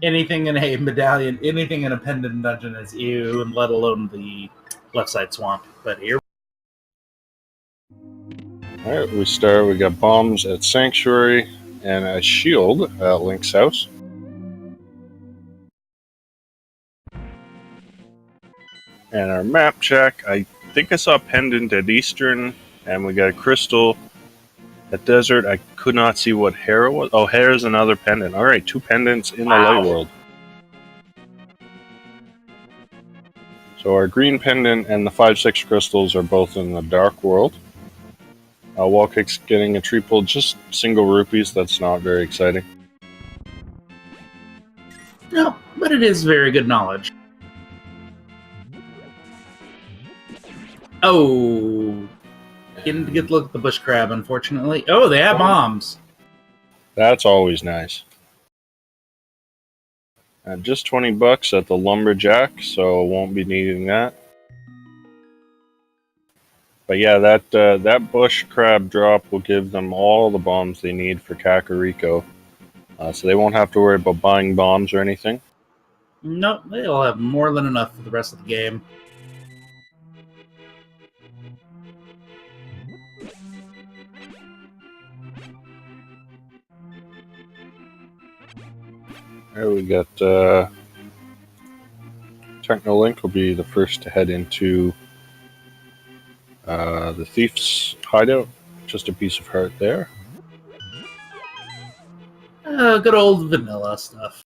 Anything in a medallion, anything in a pendant dungeon is ew, and let alone the left side swamp. But here. Alright, we got bombs at Sanctuary and a shield at Link's house. And our map check, I think I saw Pendant at Eastern, and we got a Crystal at Desert. I could not see what Hera was. Oh, Hera's another pendant. Alright, 2 pendants in the Light World. So our green pendant and the 5-6 crystals are both in the Dark World. Wallkick's getting a triple, just single rupees. That's not very exciting. No, but it is very good knowledge. Oh, didn't get to look at the bush crab, unfortunately. Oh, they have bombs. That's always nice. Just $20 at the Lumberjack, so won't be needing that. But yeah, that bush crab drop will give them all the bombs they need for Kakariko. So they won't have to worry about buying bombs or anything. Nope, they'll have more than enough for the rest of the game. There we got Technolink will be the first to head into the Thief's hideout. Just a piece of heart there. Good old vanilla stuff.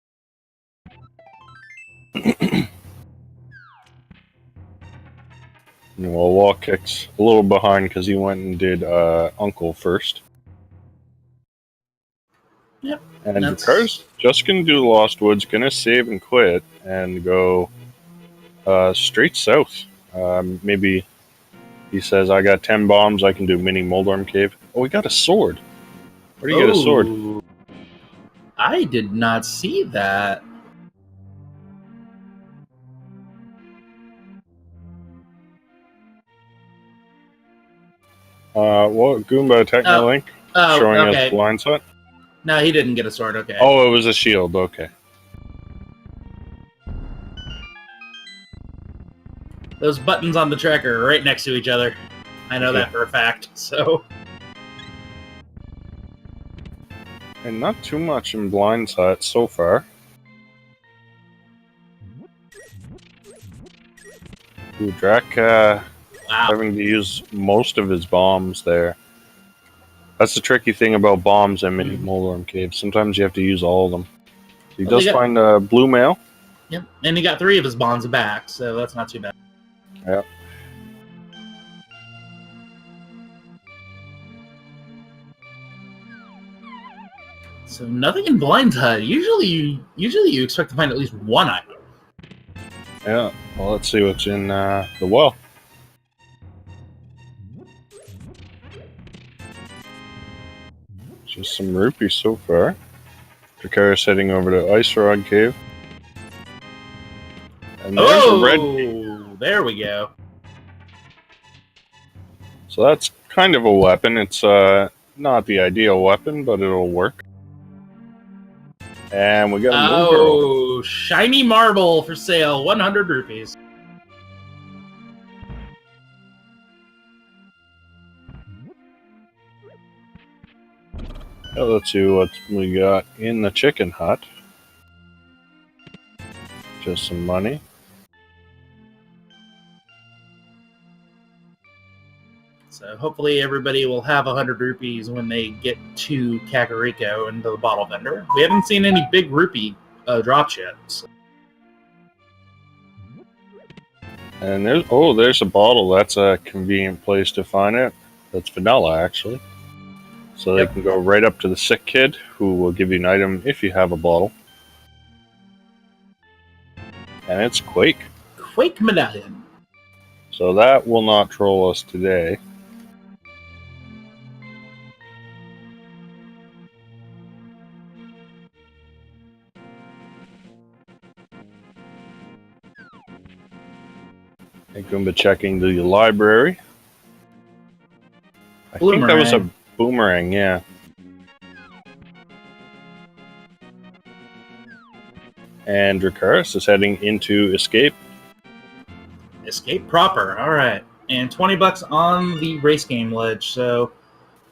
Well, Wallkick's a little behind because he went and did Uncle first. Yep. And Jakar's just going to do the Lost Woods, going to save and quit, and go straight south. Maybe he says, I got 10 bombs, I can do mini Moldorm Cave. Oh, we got a sword. Where do you get a sword? I did not see that. What? Goomba Technolink showing us blind sight? No, he didn't get a sword, okay. Oh, it was a shield, okay. Those buttons on the tracker are right next to each other. I know that for a fact, so... And not too much in blind sight so far. Ooh, Drac having to use most of his bombs there. That's the tricky thing about bombs and mini Moldorm Caves. Sometimes you have to use all of them. He does find a blue mail. Yep, and he got 3 of his bombs back, so that's not too bad. Yeah. So nothing in blind sight. Usually you expect to find at least one item. Yeah. Well, let's see what's in the well. Just some rupees so far. Dracarys heading over to Ice Rod Cave. And there's a red. There we go. So that's kind of a weapon. It's not the ideal weapon, but it'll work. And we got a Moon Girl. Shiny marble for sale, 100 rupees. Let's see what we got in the chicken hut. Just some money. So hopefully everybody will have 100 rupees when they get to Kakariko and to the bottle vendor. We haven't seen any big rupee drops yet. So. And there's a bottle. That's a convenient place to find it. That's vanilla, actually. So they can go right up to the sick kid, who will give you an item if you have a bottle. And it's Quake. Quake medallion. So that will not troll us today. I'm going to be checking the library. I think that was a boomerang, yeah. And Dracarys is heading into Escape. Escape proper. All right. And 20 bucks on the race game ledge. So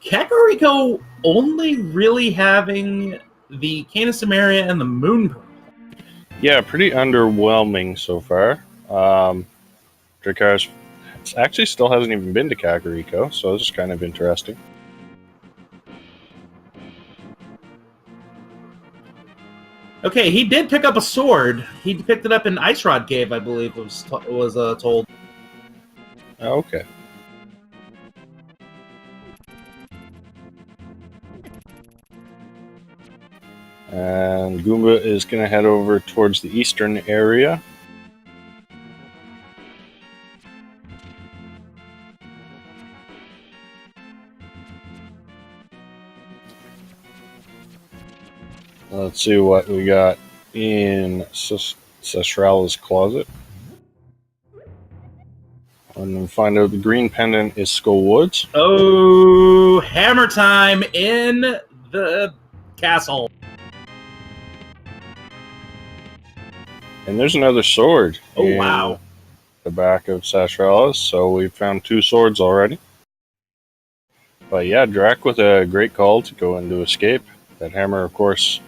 Kakariko only really having the Canis Samaria and the Moon Pearl. Yeah, pretty underwhelming so far. Dracarys actually still hasn't even been to Kakariko, so this is kind of interesting. Okay, he did pick up a sword. He picked it up in Ice Rod Cave, I believe, was told. Okay. And Goomba is going to head over towards the eastern area. Let's see what we got in Sestrala's closet. And then find out the green pendant is Skull Woods. Oh, hammer time in the castle. And there's another sword. Oh, wow. The back of Sestrala's, so we found 2 swords already. But yeah, Drac with a great call to go into Escape. That hammer, of course,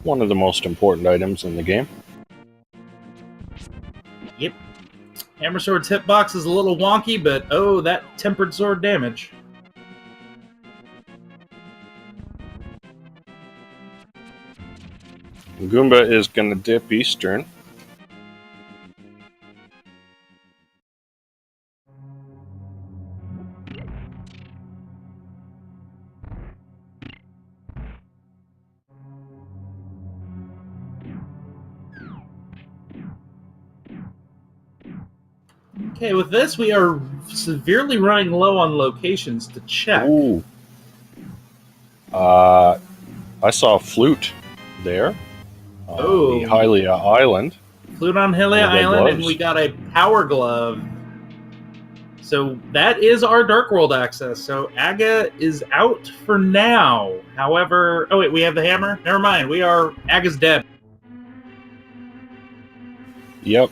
one of the most important items in the game. Yep. Hammer Sword's hitbox is a little wonky, but oh, that tempered sword damage. Goomba is going to dip eastern. Okay, with this, we are severely running low on locations to check. Ooh. I saw a flute there. Oh. The Hylia Island. Flute on Hylia Island, and we got a Power Glove. So that is our Dark World access. So Aga is out for now. However, oh wait, we have the hammer? Never mind, Aga's dead. Yep.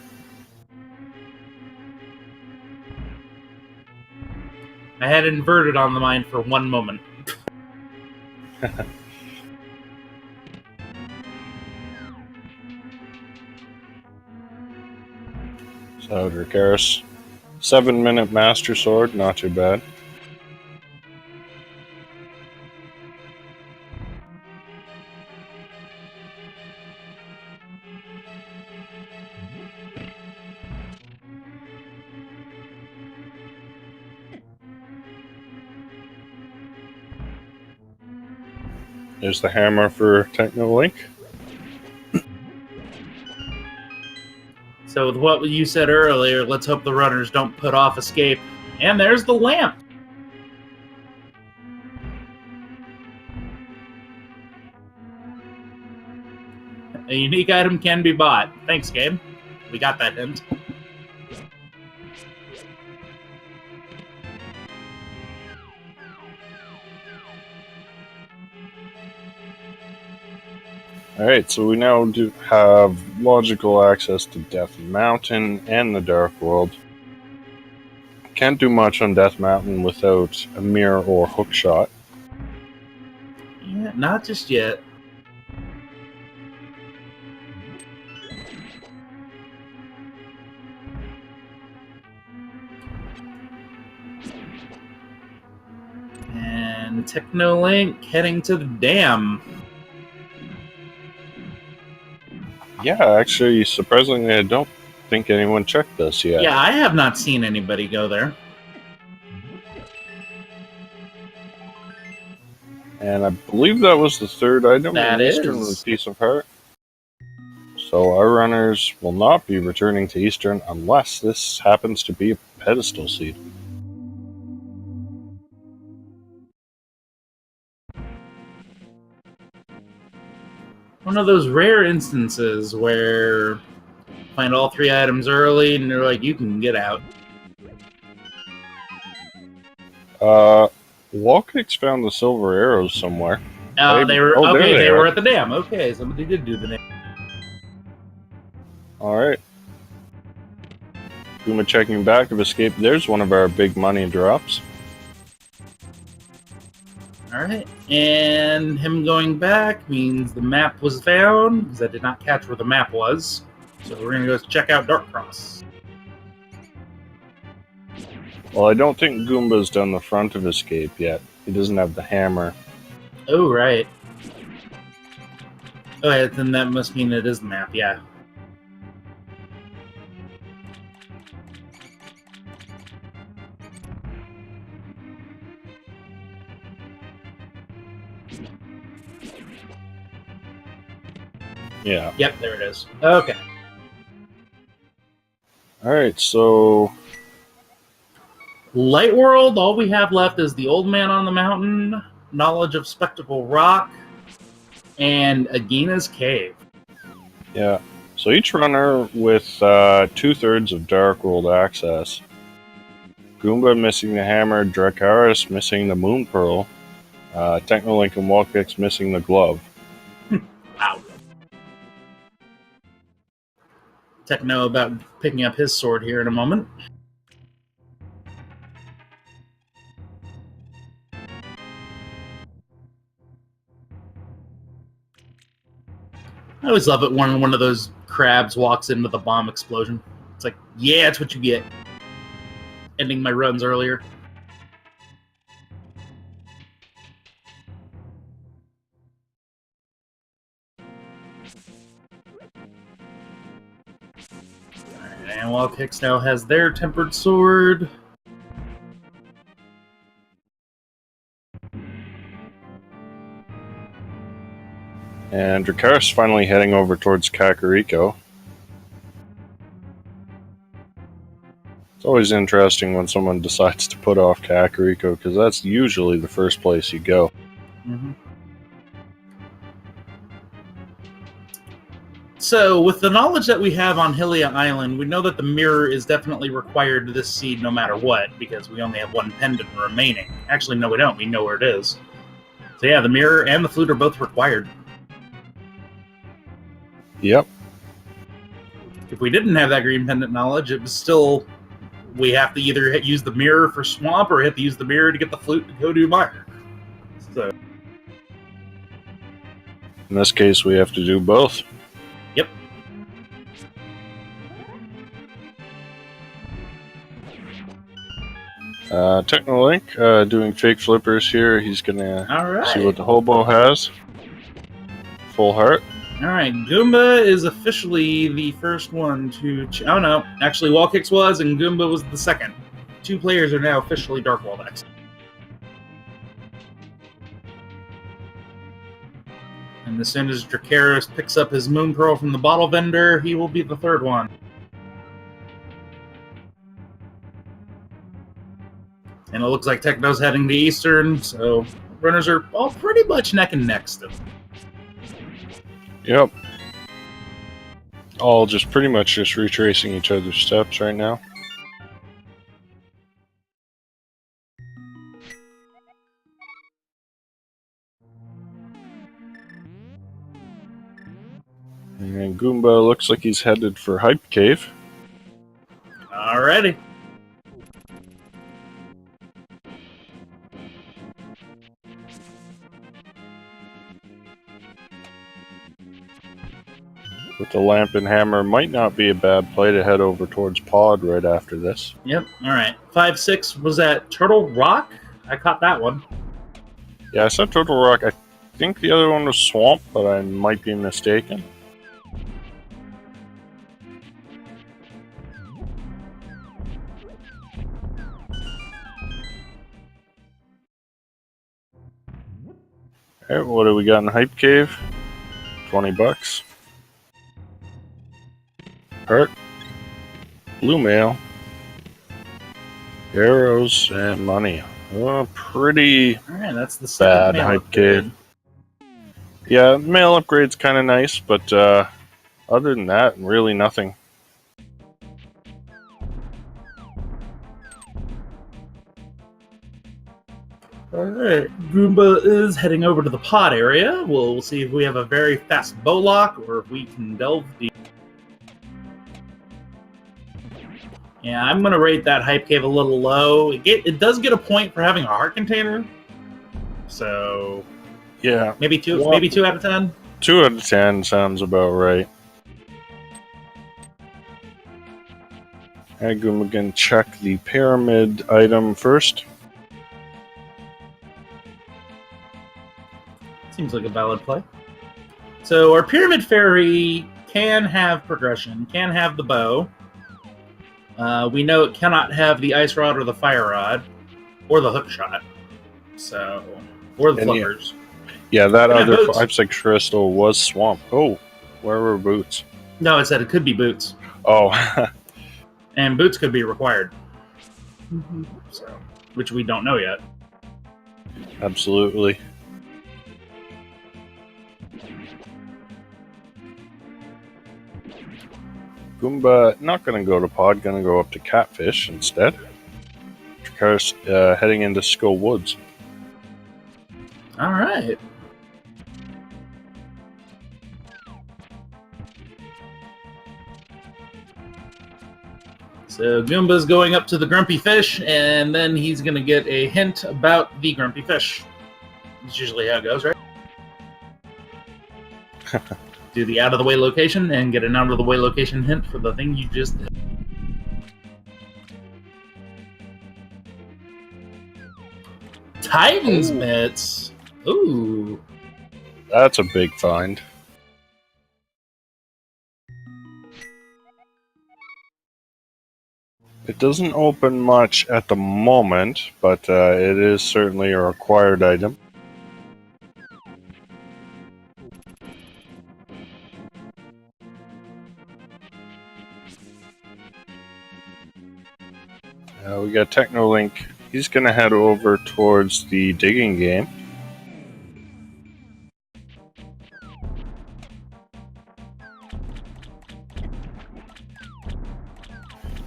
I had inverted on the mind for one moment. So Dracarys, 7-minute Master Sword, not too bad. There's the hammer for Technolink. So with what you said earlier, let's hope the runners don't put off Escape. And there's the lamp. A unique item can be bought. Thanks, game. We got that hint. Alright, so we now do have logical access to Death Mountain and the Dark World. Can't do much on Death Mountain without a mirror or hook shot. Yeah, not just yet. And Technolink heading to the dam. Yeah, actually, surprisingly, I don't think anyone checked this yet. Yeah, I have not seen anybody go there. And I believe that was the third item. That in Eastern is. with Piece of Heart. So our runners will not be returning to Eastern unless this happens to be a pedestal seed. One of those rare instances where you find all 3 items early and they're like, you can get out. Walkix found the silver arrows somewhere. They were they at are. the dam. Okay, somebody did do the dam. Alright. Goomba checking back of escape. There's one of our big money drops. Alright, and him going back means the map was found, because I did not catch where the map was. So we're going to go check out Dark Cross. Well, I don't think Goomba's done the front of escape yet. He doesn't have the hammer. Oh, right. Oh, yeah, then that must mean it is the map, yeah. Yeah. Yep, there it is. Okay. Alright, so... Light World, all we have left is the Old Man on the Mountain, Knowledge of Spectacle Rock, and Agina's Cave. Yeah. So each runner with 2/3 of Dark World access. Goomba missing the hammer, Dracaris missing the Moon Pearl, Technolink and Walkix missing the glove. Wow. Techno about picking up his sword here in a moment. I always love it when one of those crabs walks into the bomb explosion. It's like, yeah, that's what you get. Ending my runs earlier. Alright, and Walkix now has their tempered sword. And Dracaris finally heading over towards Kakariko. It's always interesting when someone decides to put off Kakariko, because that's usually the first place you go. Mm-hmm. So, with the knowledge that we have on Hylia Island, we know that the mirror is definitely required to this seed no matter what, because we only have one pendant remaining. Actually, no, we don't. We know where it is. So yeah, the mirror and the flute are both required. Yep. If we didn't have that green pendant knowledge, it was still... We have to either use the mirror for Swamp, or have to use the mirror to get the flute to go do Mire. So... In this case, we have to do both. Yep. Technolink doing fake flippers here. He's gonna see what the hobo has. Full heart. Alright, Goomba is officially the first one to... Oh no, actually Walkix was, and Goomba was the second. 2 players are now officially Dark World X. And as soon as Dracaris picks up his Moon Pearl from the bottle vendor, he will be the third one. And it looks like Techno's heading to Eastern, so runners are all pretty much neck and neck still. Yep. All just pretty much just retracing each other's steps right now. And Goomba looks like he's headed for Hype Cave. Alrighty. With the lamp and hammer, might not be a bad play to head over towards Pod right after this. Yep, alright. 5-6 was at Turtle Rock? I caught that one. Yeah, I said Turtle Rock. I think the other one was Swamp, but I might be mistaken. Alright, what do we got in Hype Cave? 20 bucks. Heart. Blue mail. Arrows and money. Oh, pretty Alright, that's the bad second Hype Cave. Yeah, mail upgrade's kind of nice, but other than that, really nothing. Alright, Goomba is heading over to the pod area. We'll see if we have a very fast bow lock, or if we can delve deep. Yeah, I'm going to rate that hype cave a little low. It does get a point for having a heart container. So, yeah, maybe two out of 10. 2 out of 10 sounds about right. I'm going to check the pyramid item first. Seems like a valid play. So our pyramid fairy can have progression, can have the bow. We know it cannot have the ice rod or the fire rod, or the hook shot. So, or the flippers. Yeah, that other 5-6 crystal was swamp. Oh, where were boots? No, it said it could be boots. Oh. And boots could be required. So, which we don't know yet. Absolutely. Goomba, not going to go to pod, going to go up to Catfish instead. Dracaris heading into Skull Woods. All right. So Goomba's going up to the Grumpy Fish, and then he's going to get a hint about the Grumpy Fish. That's usually how it goes, right? Do the out-of-the-way location and get an out-of-the-way location hint for the thing you just did. Titan's Mitts. Ooh. That's a big find. It doesn't open much at the moment, but it is certainly a required item. We got Technolink. He's going to head over towards the digging game.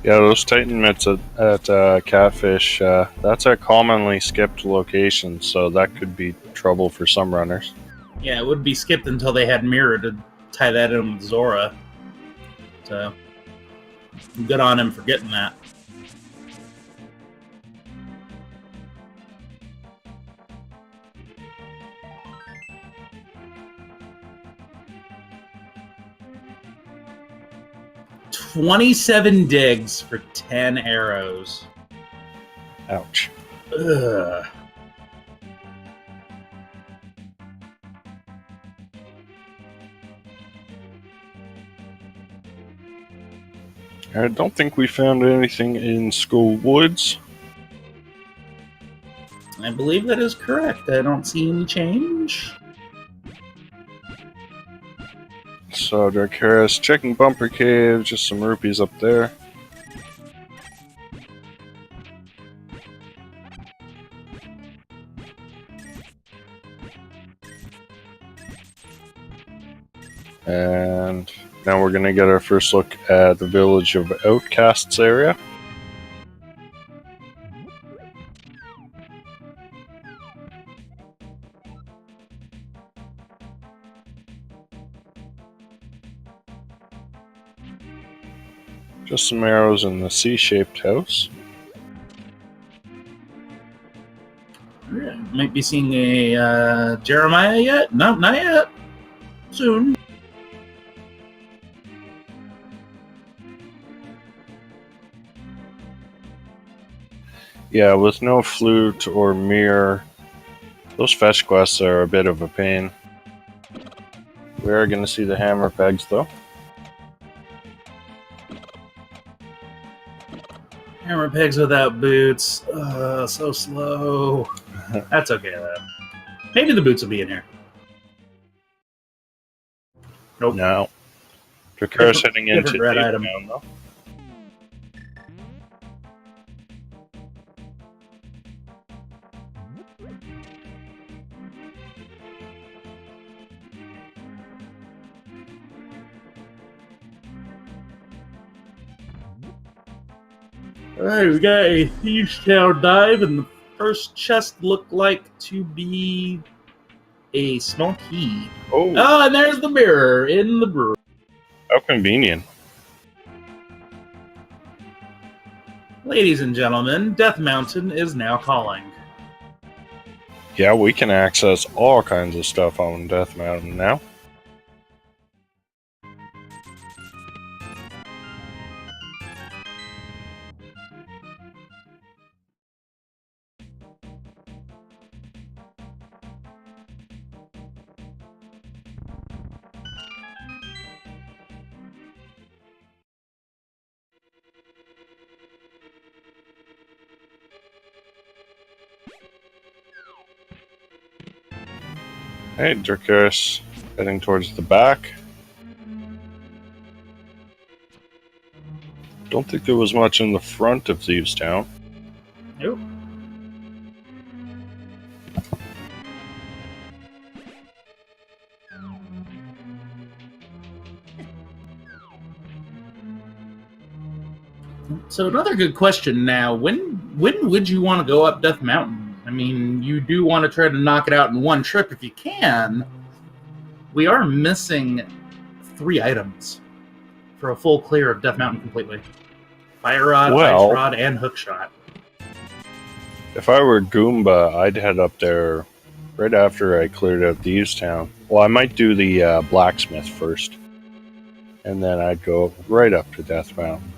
Yeah, those Titan mitts at Catfish, that's a commonly skipped location, so that could be trouble for some runners. Yeah, it would be skipped until they had Mirror to tie that in with Zora. So, good on him for getting that. $27 digs for 10 arrows. Ouch. Ugh. I don't think we found anything in Skull Woods. I believe that is correct. I don't see any change. So Dracaris checking Bumper Cave, just some rupees up there. And now we're going to get our first look at the Village of Outcasts area. Just some arrows in the C-shaped house. Yeah, might be seeing a Jeremiah yet? No, not yet. Soon. Yeah, with no flute or mirror, those fetch quests are a bit of a pain. We are going to see the hammer pegs, though. Hammer pegs without boots. So slow. That's okay, though. Maybe the boots will be in here. Nope. No. Dracaris heading into red Dave item. Town, though. Alright, we got a Thieves' Tower dive, and the first chest looked like to be a small key. Oh, and there's the mirror in the brewery. how convenient. Ladies and gentlemen, Death Mountain is now calling. Yeah, we can access all kinds of stuff on Death Mountain now. Hey, Dracarys, heading towards the back. Don't think there was much in the front of Thieves Town. Nope. So another good question now, when would you want to go up Death Mountain? I mean, you do want to try to knock it out in one trip if you can. We are missing 3 items for a full clear of Death Mountain completely. Fire Rod, Ice Rod, and Hookshot. If I were Goomba, I'd head up there right after I cleared out Thieves Town. Well, I might do the blacksmith first. And then I'd go right up to Death Mountain.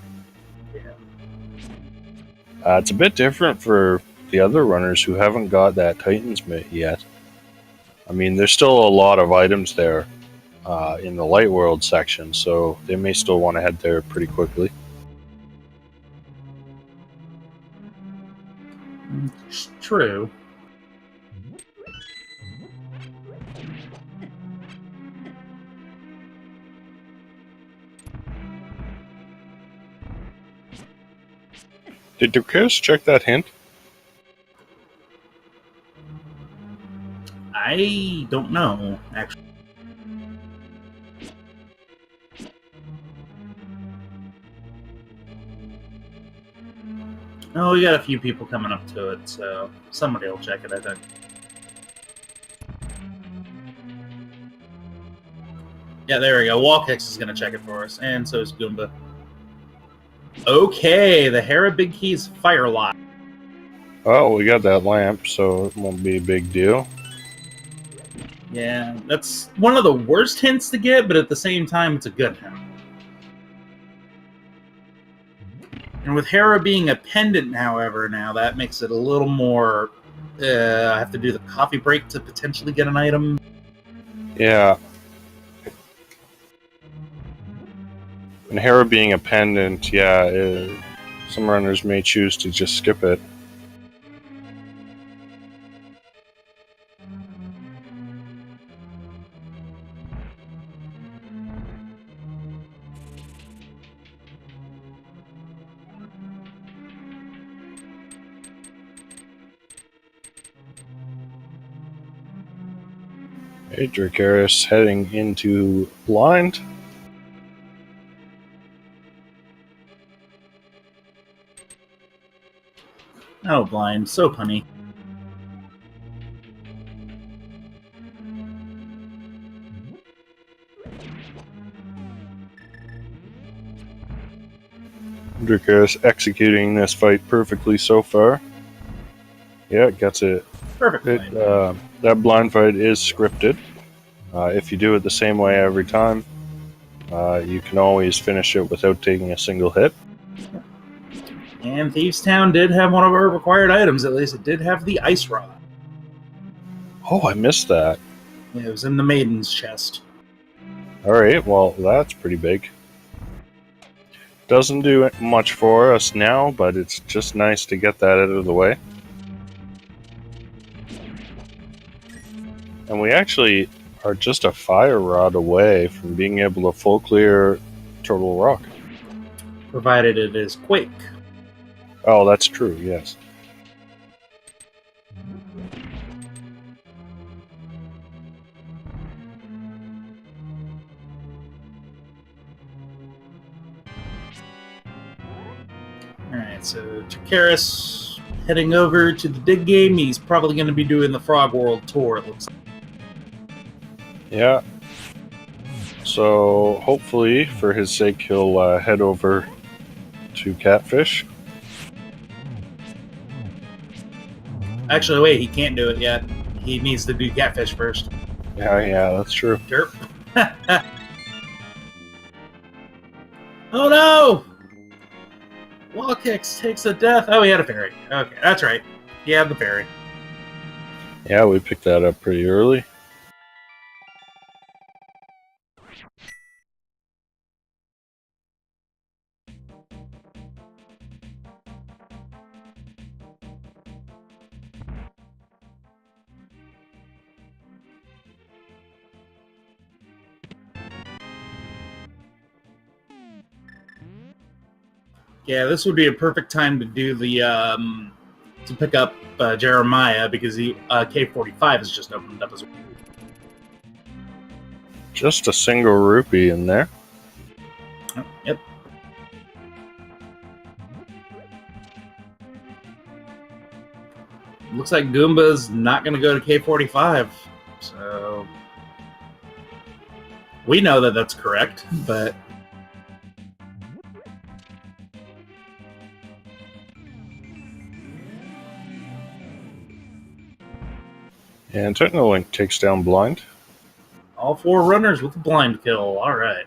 Yeah. It's a bit different for the other runners who haven't got that Titan's Mitt yet. I mean, there's still a lot of items there in the Light World section, so they may still want to head there pretty quickly. It's true. Did Dracarys check that hint? I don't know, actually. Oh, we got a few people coming up to it, so somebody will check it, I think. Yeah, there we go. Walkix is going to check it for us, and so is Goomba. Okay, the Hera Big Key's Fire Lock. Oh, we got that lamp, so it won't be a big deal. Yeah, that's one of the worst hints to get, but at the same time, it's a good hint. And with Hera being a pendant, however, now that makes it a little more... I have to do the coffee break to potentially get an item. Yeah. And Hera being a pendant, yeah, some runners may choose to just skip it. Hey, Dracarys heading into blind. Oh, blind. So punny. Dracarys executing this fight perfectly so far. Yeah, gets it. Perfect. That blind fight is scripted. If you do it the same way every time, you can always finish it without taking a single hit. And Thieves Town did have one of our required items, at least. It did have the Ice Rod. Oh, I missed that. Yeah, it was in the Maiden's chest. Alright, well, that's pretty big. Doesn't do much for us now, but it's just nice to get that out of the way. And we actually are just a fire rod away from being able to full clear Turtle Rock. Provided it is Quake. Oh, that's true, yes. Alright, so Dracarys heading over to the dig game. He's probably going to be doing the Frog World tour, it looks like. Yeah. So, hopefully, for his sake, he'll head over to Catfish. Actually, wait, he can't do it yet. He needs to do catfish first. Yeah, that's true. Derp. Oh no! Wall kicks takes a death. Oh, he had a fairy. Okay, that's right. He had the fairy. Yeah, we picked that up pretty early. Yeah, this would be a perfect time to do the to pick up Jeremiah because he K45 has just opened up as well. Just a single rupee in there. Oh, yep. Looks like Goomba's not going to go to K45, so we know that that's correct, but And Technolink takes down Blind. all 4 runners with a blind kill. All right.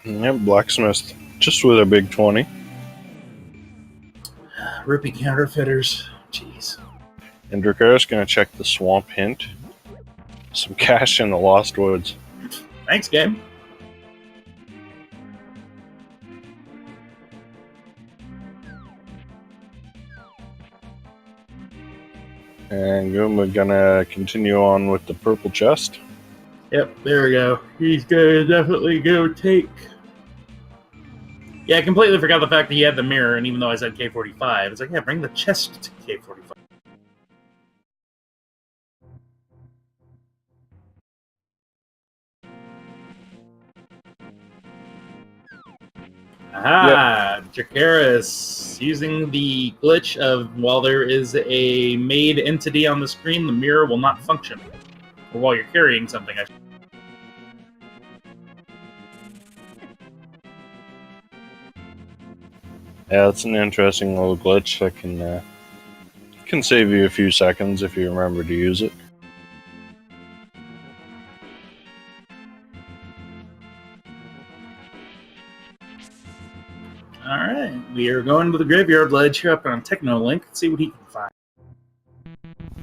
Yep, Blacksmith just with a big 20. Rupee counterfeiters. Jeez. And Dracaris going to check the Swamp Hint. Some cash in the Lost Woods. Thanks, game. And Goomba gonna continue on with the purple chest. Yep, there we go. He's gonna definitely go take. Yeah, I completely forgot the fact that he had the mirror, and even though I said K45, it's like, yeah, bring the chest to K45. Aha! Yep. Dracaris using the glitch of while there is a made entity on the screen, the mirror will not function. Or while you're carrying something, I should. Yeah, it's an interesting little glitch that can save you a few seconds if you remember to use it. Alright, we are going to the Graveyard Ledge here up on Technolink. Let's see what he can find.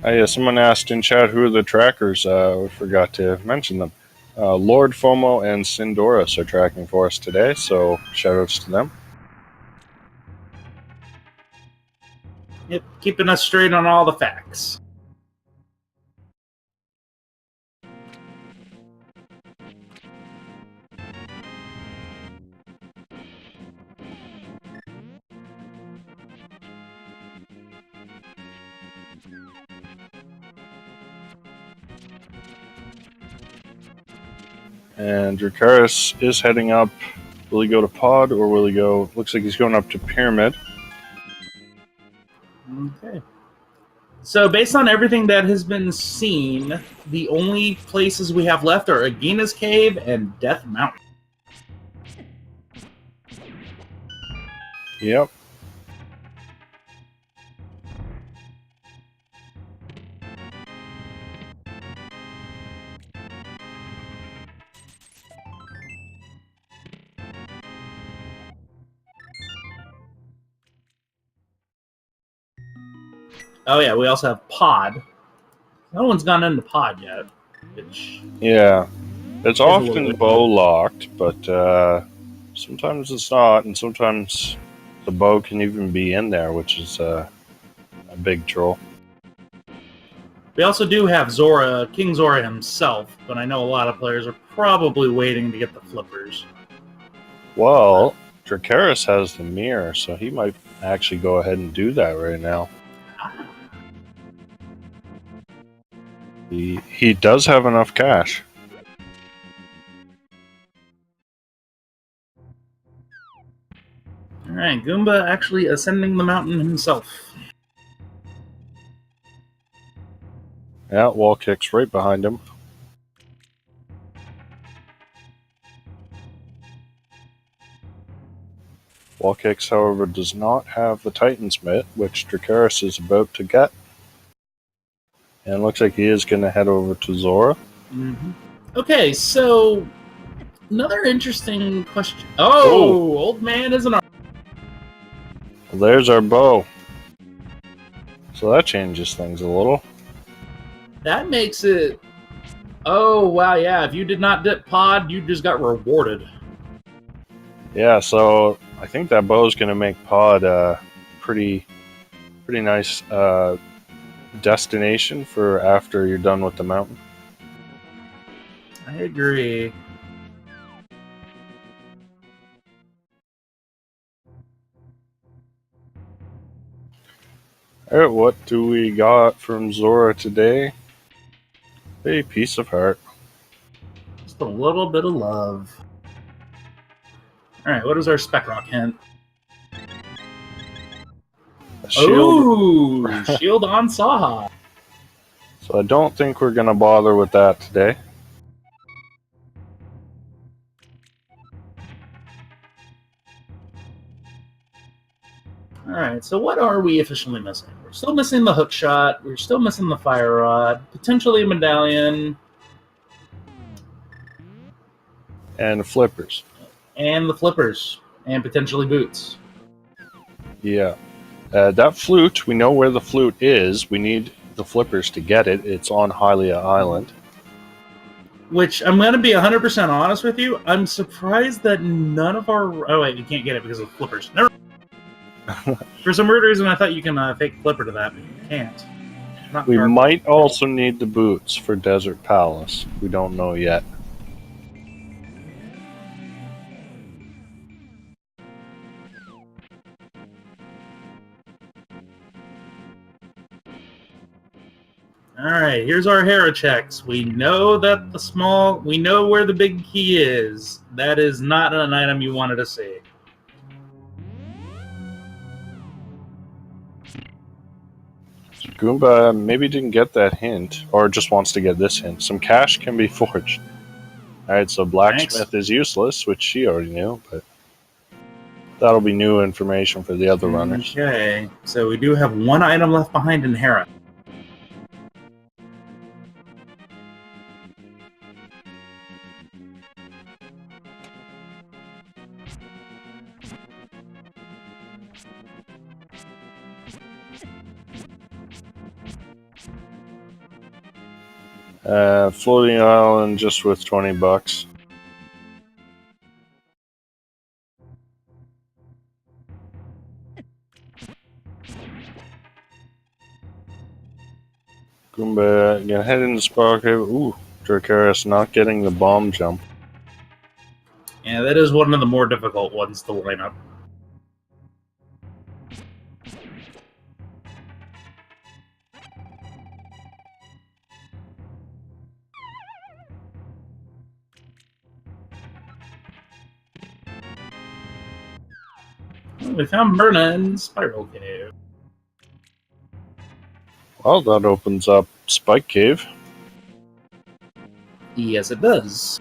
Yeah, someone asked in chat who are the trackers. We forgot to mention them. Lord FOMO and Sindoris are tracking for us today, so shoutouts to them. Yep, keeping us straight on all the facts. And Dracaris is heading up. Will he go to Pod or will he go? Looks like he's going up to Pyramid. Okay. So, based on everything that has been seen, the only places we have left are Agina's Cave and Death Mountain. Yep. Oh yeah, we also have Pod. No one's gone into Pod yet. Which Yeah. It's often bow locked, but sometimes it's not, and sometimes the bow can even be in there, which is a big troll. we also do have Zora, King Zora himself, but I know a lot of players are probably waiting to get the flippers. Well, Dracaris has the mirror, so he might actually go ahead and do that right now. He does have enough cash. Alright, Goomba actually ascending the mountain himself. Yeah, wall kicks right behind him. Wallkicks, however, does not have the Titan's Mitt, which Dracarys is about to get. And it looks like he is going to head over to Zora. Mm-hmm. Okay, so another interesting question. Oh, old man is an archer. There's our bow. So that changes things a little. That makes it... Oh, wow, yeah. If you did not dip pod, you just got rewarded. Yeah, so I think that bow is going to make pod a pretty nice destination for after you're done with the mountain. I agree. Alright, what do we got from Zora today? A piece of heart. Just a little bit of love. Alright, what is our Spec Rock hint? Ooh, shield on Saha. So I don't think we're going to bother with that today. Alright, so what are we officially missing? We're still missing the hook shot. We're still missing the fire rod. Potentially a medallion. And flippers. And the flippers. And potentially boots. Yeah. That flute, we know where the flute is. We need the flippers to get it. It's on Hylia Island. Which, I'm going to be 100% honest with you, I'm surprised that none of our... Oh, wait, you can't get it because of flippers. Never. For some weird reason, I thought you can fake flipper to that, but you can't. We might also need the boots for Desert Palace. We don't know yet. Alright, here's our Hera checks. We know that we know where the big key is. That is not an item you wanted to see. Goomba maybe didn't get that hint, or just wants to get this hint. Some cash can be forged. Alright, so Blacksmith is useless, which she already knew, but that'll be new information for the other runners. Okay, so we do have one item left behind in Hera. Floating island just with 20 bucks. Goomba gonna head into Spark Cave. Ooh, Dracarys not getting the bomb jump. Yeah, that is one of the more difficult ones to line up. We found Myrna in Spiral Cave. Well, that opens up Spike Cave. Yes, it does.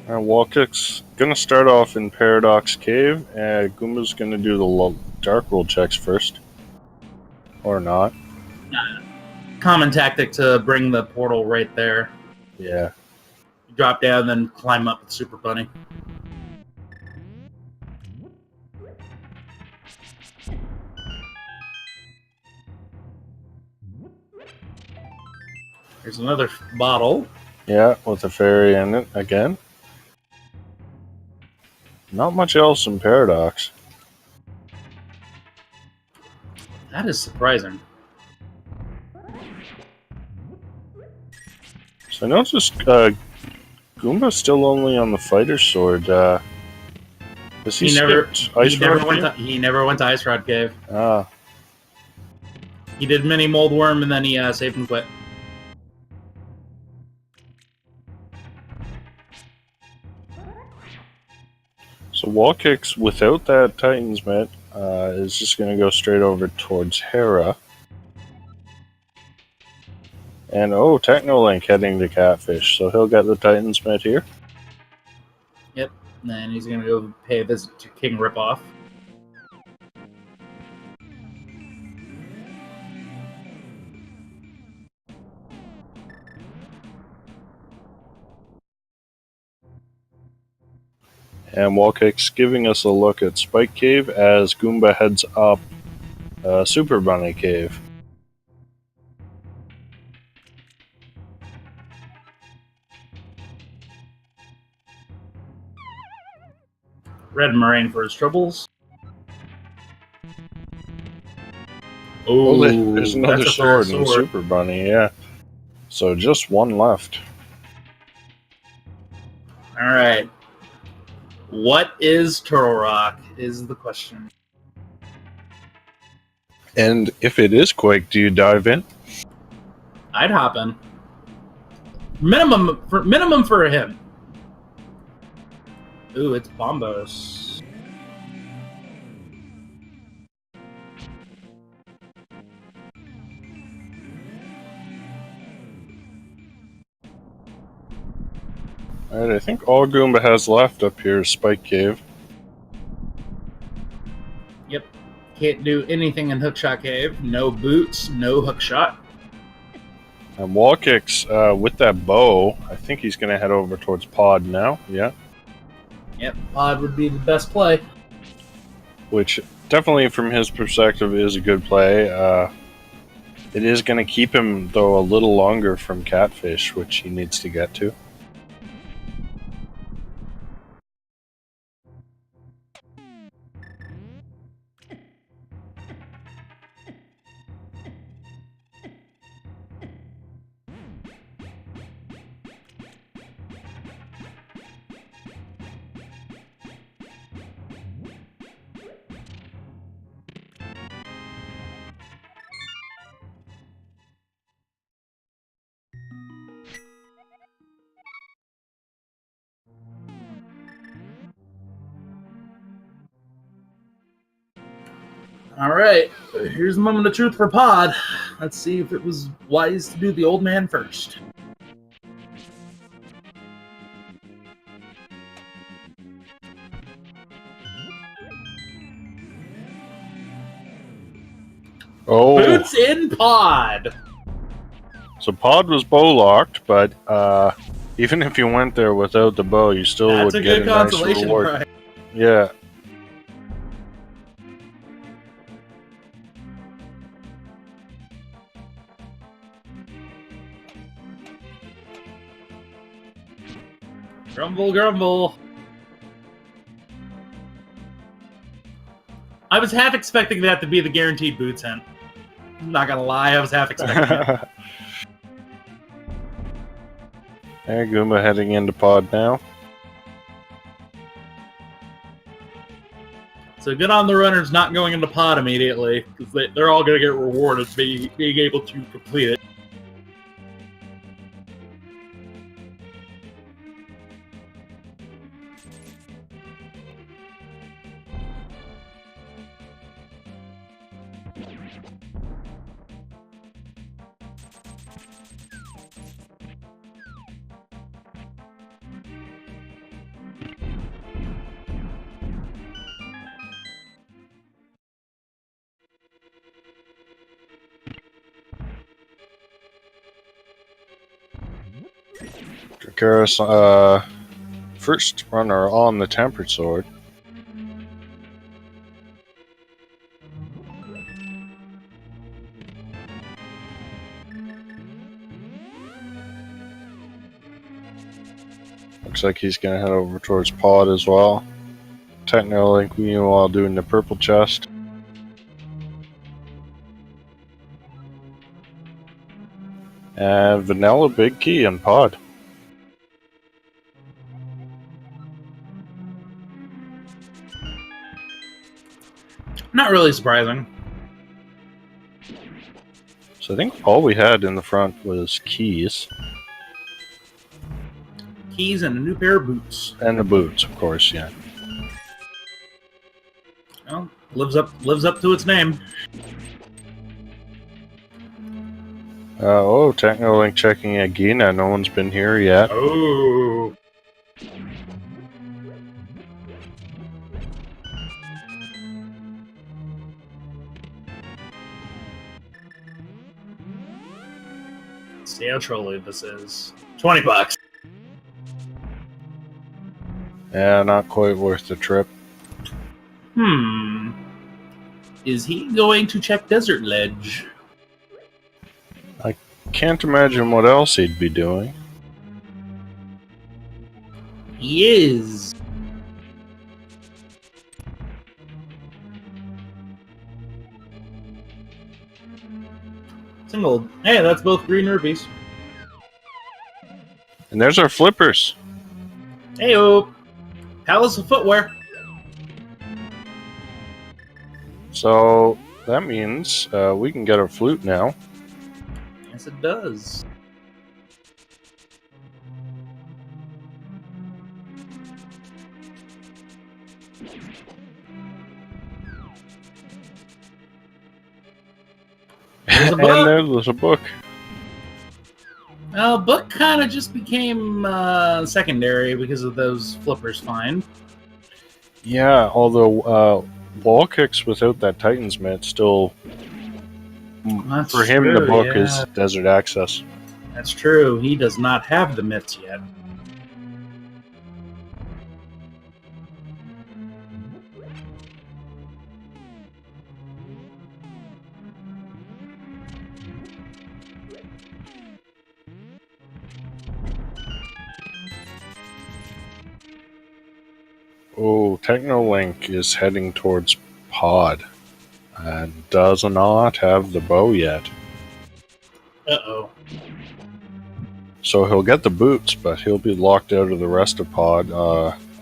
Wallkick's gonna start off in Paradox Cave, and Goomba's gonna do the Dark World checks first. Or not. Common tactic to bring the portal right there. Yeah. Drop down, then climb up with Super Bunny. There's another bottle. Yeah, with a fairy in it again. Not much else in Paradox. That is surprising. So I noticed Goomba's still only on the fighter sword. Does he never went to Ice Rod Cave. Ah. He did mini Mold Worm and then he saved and quit. So Wallkicks without that Titan's Mitt is just going to go straight over towards Hera. And Technolink heading to Catfish, so he'll get the Titan Smith here. Yep. And then he's gonna go pay a visit to King Ripoff. And Wallkick's giving us a look at Spike Cave as Goomba heads up Super Bunny Cave. Red Moraine for his troubles. There's another sword in Super Bunny, yeah. So just one left. Alright. What is Turtle Rock is the question. And if it is Quake, do you dive in? I'd hop in. Minimum for him. Ooh, it's Bombos. Alright, I think all Goomba has left up here is Spike Cave. Yep. Can't do anything in Hookshot Cave. No boots, no hookshot. And Wallkick's with that bow. I think he's going to head over towards Pod now. Yeah. Yep, Pod would be the best play. Which definitely, from his perspective, is a good play. It is going to keep him, though, a little longer from Catfish, which he needs to get to. Alright, here's the moment of truth for Pod. Let's see if it was wise to do the old man first. Boots in Pod! So Pod was bow locked, but even if you went there without the bow, you still would get a nice reward. Prize. Yeah. Grumble, grumble. I was half expecting that to be the guaranteed boots hint. I'm not gonna lie, I was half expecting it. There, Goomba heading into Pod now. So good on the runners not going into Pod immediately, because they're all going to get rewarded being able to complete it. Dracaris, first runner on the Tempered Sword. Looks like he's going to head over towards Pod as well. Technolink meanwhile doing the purple chest. And Vanilla Big Key and Pod. Not really surprising. So I think all we had in the front was keys. Keys and a new pair of boots. And the boots, of course, yeah. Well, lives up to its name. Technolink checking Agina. No one's been here yet. Oh. See how trolly this is. $20. Yeah, not quite worth the trip. Is he going to check Desert Ledge? Can't imagine what else he'd be doing. He is. Single. Hey, that's both green rubies. And there's our flippers. Heyo. Palace of Footwear. So that means we can get our flute now. Yes, it does. There's a book. And there's a book. Book kind of just became secondary because of those flippers find. Yeah, although wall kicks without that Titan's mitt still... That's for him, true, the book yeah. is desert access. That's true. He does not have the mitts yet. Oh, Technolink is heading towards Pod and does not have the bow yet. Uh-oh. So he'll get the boots, but he'll be locked out of the rest of Pod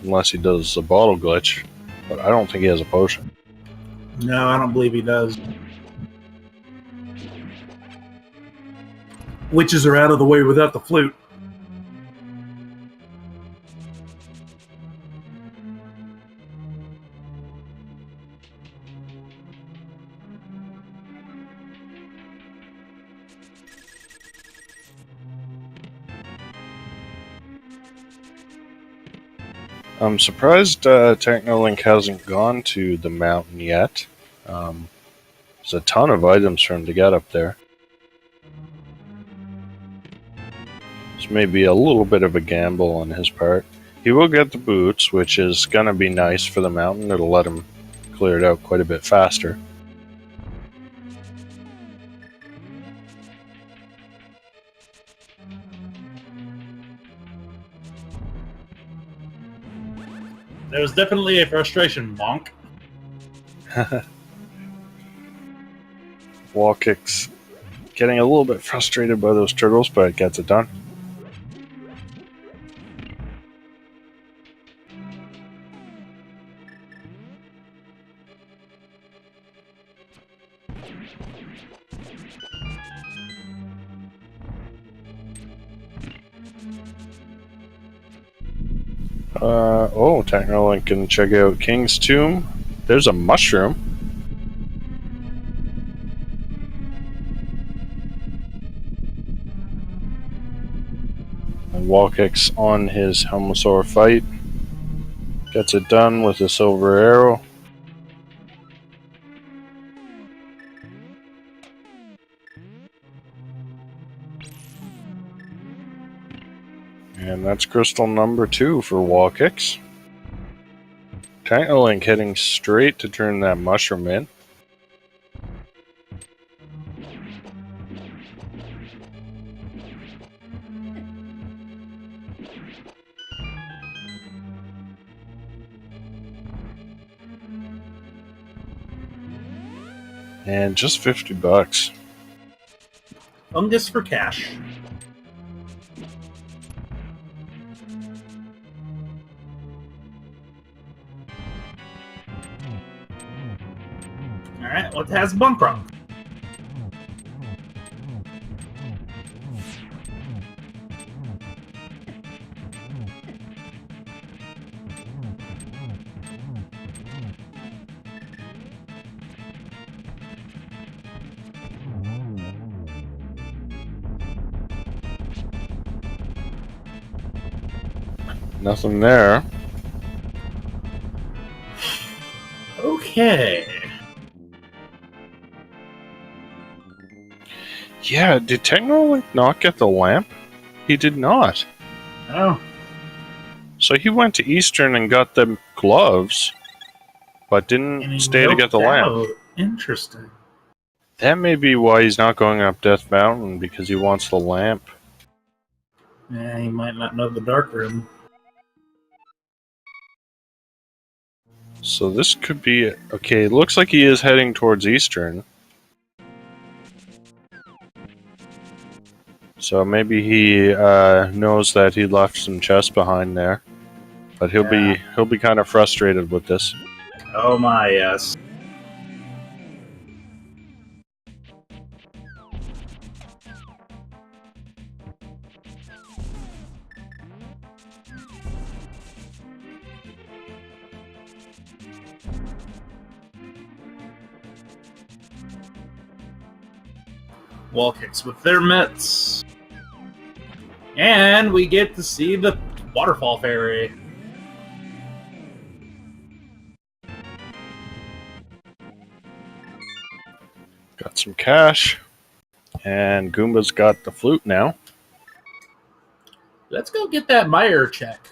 unless he does a bottle glitch. But I don't think he has a potion. No, I don't believe he does. Witches are out of the way without the flute. I'm surprised Technolink hasn't gone to the mountain yet. There's a ton of items for him to get up there. This may be a little bit of a gamble on his part. He will get the boots, which is going to be nice for the mountain. It'll let him clear it out quite a bit faster. There was definitely a frustration, Monk. Wall kicks getting a little bit frustrated by those turtles, but gets it done. Technolink can check out King's Tomb. There's a mushroom. And Wall kicks on his Helmosaur fight. Gets it done with a silver arrow. And that's crystal number 2 for Wall kicks. Technolink heading straight to turn that mushroom in. And just $50. Fungus for cash. Alright, what has bunk rock? Nothing there. Okay. Yeah, did Technolink not get the lamp? He did not. Oh. So he went to Eastern and got them gloves, but didn't stay to get the lamp. Interesting. That may be why he's not going up Death Mountain, because he wants the lamp. Yeah, he might not know the dark room. So this could be... Okay, it looks like he is heading towards Eastern. So maybe he knows that he left some chests behind there. But he'll be kind of frustrated with this. Oh my, yes. Wall kicks with their mitts. And we get to see the waterfall fairy. Got some cash. And Goomba's got the flute now. Let's go get that Meyer check.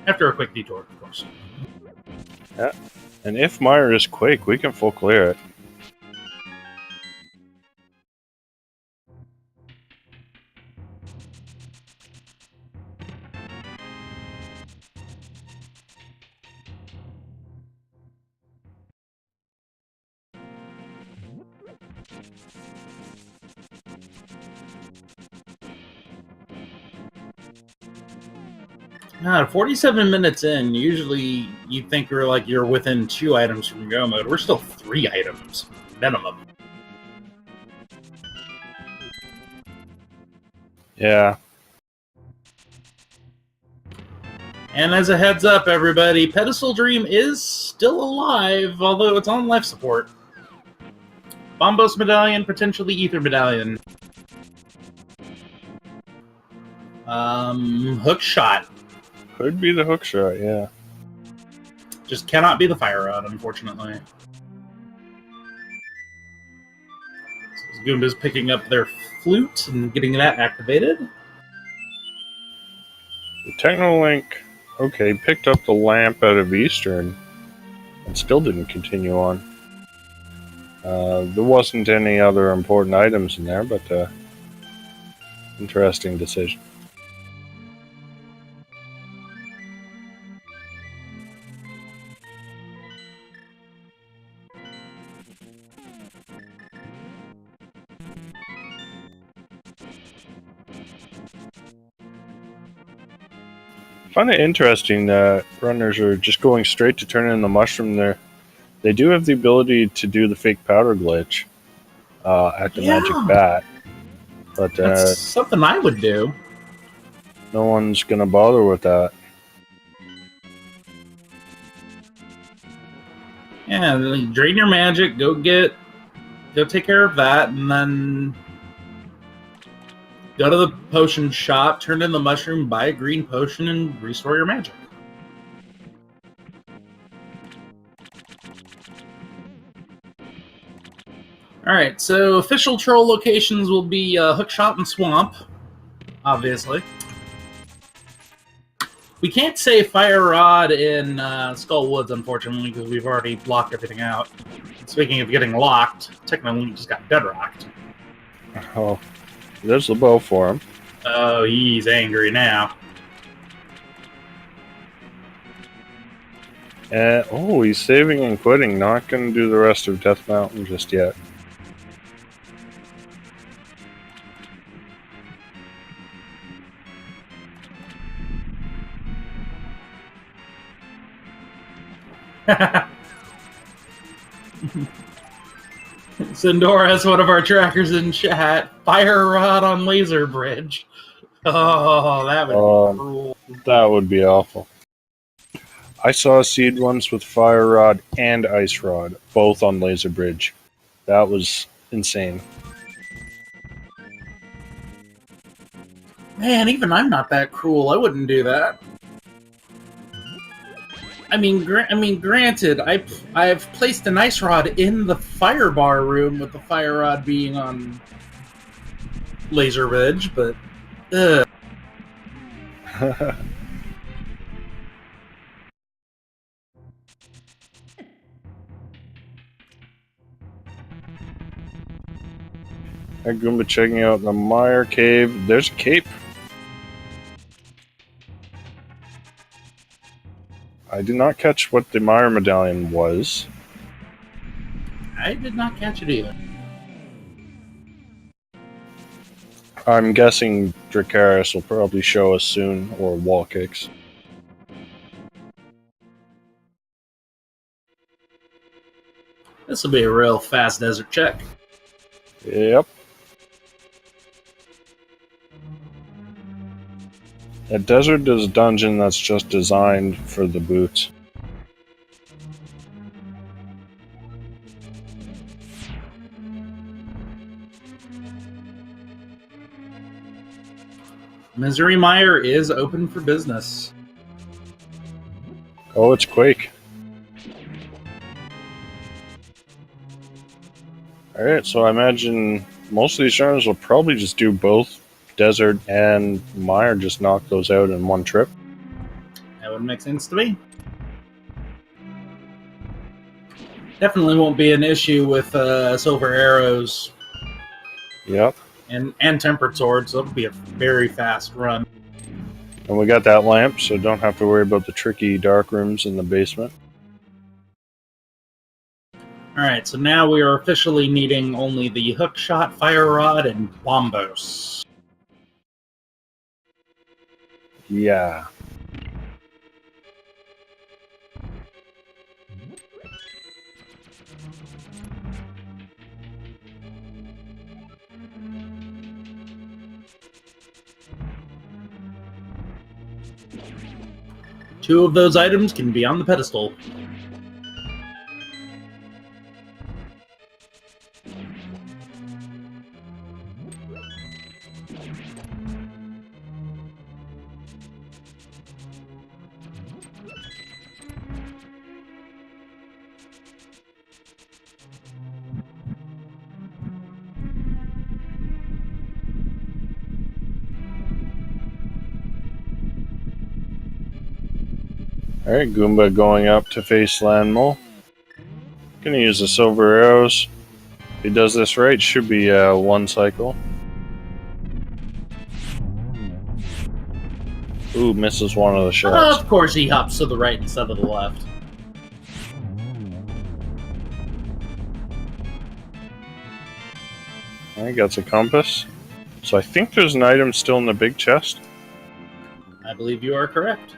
After a quick detour, of course. Yeah. And if Meyer is Quake, we can full clear it. God, 47 minutes in, usually you think you're within 2 items from go mode. We're still 3 items, minimum. Yeah. And as a heads up, everybody, Pedestal Dream is still alive, although it's on life support. Bombos Medallion, potentially Ether Medallion. Hook Shot. Could be the hook shot, yeah. Just cannot be the Fire Rod, unfortunately. So Goomba's picking up their flute and getting that activated. The Technolink, okay, picked up the lamp out of Eastern and still didn't continue on. There wasn't any other important items in there, but interesting decision. I find it interesting that runners are just going straight to turn in the mushroom there. They do have the ability to do the fake powder glitch at the magic bat, but that's something I would do. No one's gonna bother with that. Yeah, drain your magic, go take care of that, and then go to the potion shop, turn in the mushroom, buy a green potion, and restore your magic. Alright, so official troll locations will be Hookshot and Swamp, obviously. We can't say Fire Rod in Skull Woods, unfortunately, because we've already blocked everything out. Speaking of getting locked, technically just got deadrocked. Oh, there's the bow for him. Oh, he's angry now. Oh, he's saving and quitting. Not going to do the rest of Death Mountain just yet. Sindor has one of our trackers in chat. Fire Rod on Laser Bridge. Oh, that would be cruel. That would be awful. I saw seed ones with Fire Rod and Ice Rod, both on Laser Bridge. That was insane. Man, even I'm not that cruel. I wouldn't do that. I mean, granted, I've placed an ice rod in the fire bar room with the fire rod being on laser ridge, but ugh. Hey, Goomba, checking out the Mire Cave. There's a cape. I did not catch what the Mire medallion was. I did not catch it either. I'm guessing Dracaris will probably show us soon, or wall kicks. This will be a real fast desert check. Yep. A desert is a dungeon that's just designed for the boots. Misery Mire is open for business. Oh, it's Quake. Alright, so I imagine most of these runners will probably just do both Desert and Mire, just knock those out in one trip. That would make sense to me. Definitely won't be an issue with Silver Arrows. Yep. And Tempered Swords, so it'll be a very fast run. And we got that lamp, so don't have to worry about the tricky dark rooms in the basement. Alright, so now we are officially needing only the Hookshot, Fire Rod, and Bombos. Yeah. Two of those items can be on the pedestal. Alright, Goomba going up to face Landmole. Gonna use the Silver Arrows. If he does this right, should be one cycle. Ooh, misses one of the shots. Of course he hops to the right instead of the left. I got a compass. So I think there's an item still in the big chest. I believe you are correct.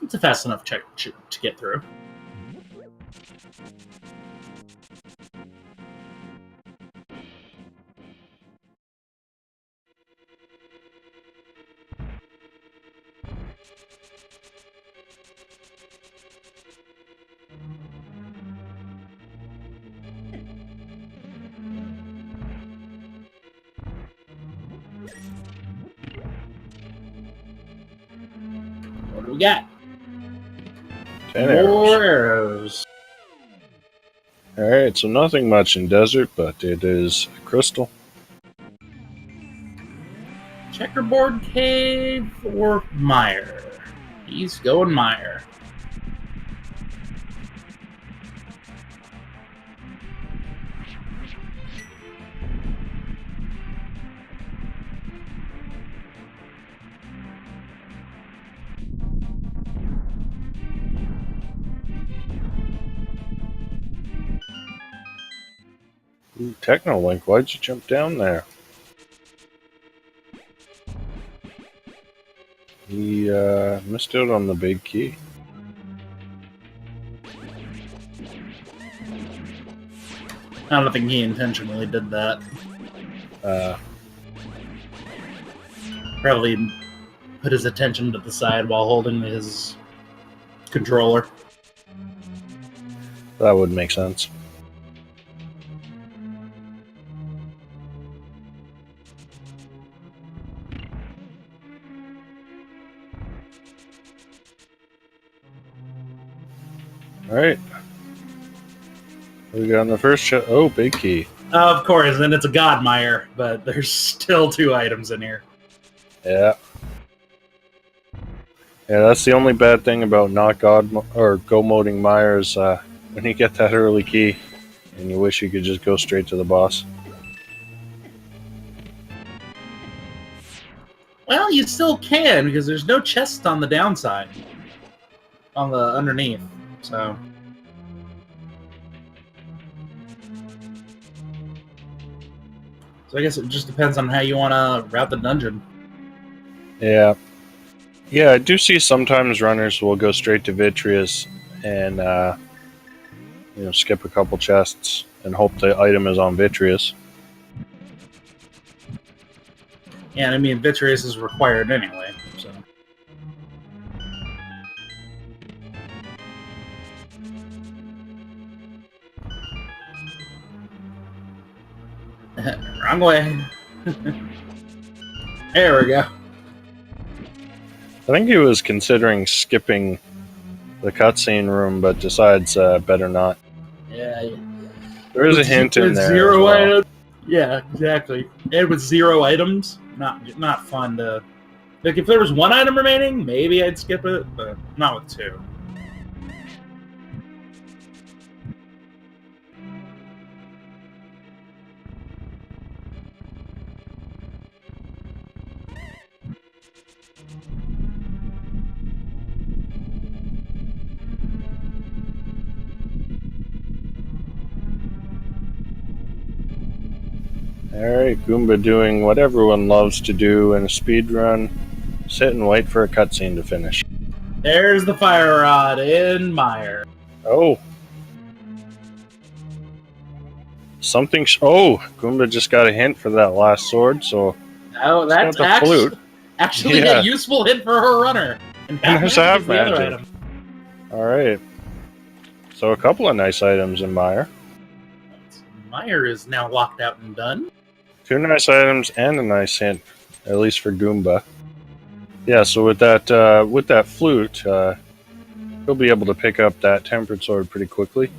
It's a fast enough check to get through. What do we got? 10 More arrows. arrows. Alright, so nothing much in desert, but it is a crystal. Checkerboard Cave or Mire? He's going Mire. Ooh, Technolink, why'd you jump down there? He missed out on the big key. I don't think he intentionally did that. Uh, Probably put his attention to the side while holding his controller. That would make sense. Alright. We got on the first shot. Oh, big key. Of course, and it's a Godmire, but there's still 2 items in here. Yeah. Yeah, that's the only bad thing about not go moding Myers. When you get that early key, and you wish you could just go straight to the boss. Well, you still can, because there's no chest on the downside. On the underneath, so... So I guess it just depends on how you want to route the dungeon. Yeah. Yeah, I do see sometimes runners will go straight to Vitreous and, skip a couple chests and hope the item is on Vitreous. Yeah, and I mean, Vitreous is required anyway, so... Wrong way. There we go. I think he was considering skipping the cutscene room, but decides better not. Yeah. There is a hint in there. 0 well. items. Yeah, exactly. And with 0 items, not fun to... Like, if there was 1 item remaining, maybe I'd skip it, but not with 2. Alright, Goomba doing what everyone loves to do in a speedrun. Sit and wait for a cutscene to finish. There's the fire rod in Mire. Oh! Something... Goomba just got a hint for that last sword, so... Oh, that's the flute. Actually a useful hint for her runner. And there's half magic. Alright. So a couple of nice items in Mire. Mire is now locked out and done. 2 nice items and a nice hint, at least for Goomba. Yeah, so with that flute, he'll be able to pick up that tempered sword pretty quickly.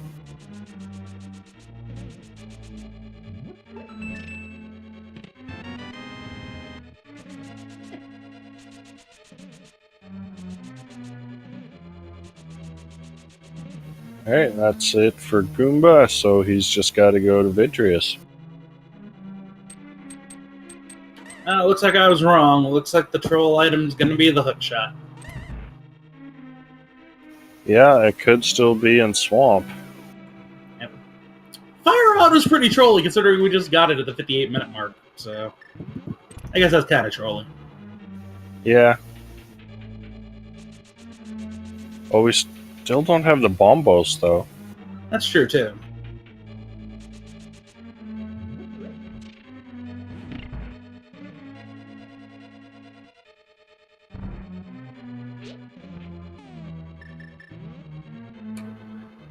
Alright, that's it for Goomba, so he's just got to go to Vitreous. Looks like I was wrong. Looks like the troll item's going to be the hook shot. Yeah, it could still be in Swamp. Yep. Fire Rod was pretty trolly, considering we just got it at the 58-minute mark, so... I guess that's kind of trolly. Yeah. Oh, we still don't have the bombos, though. That's true, too.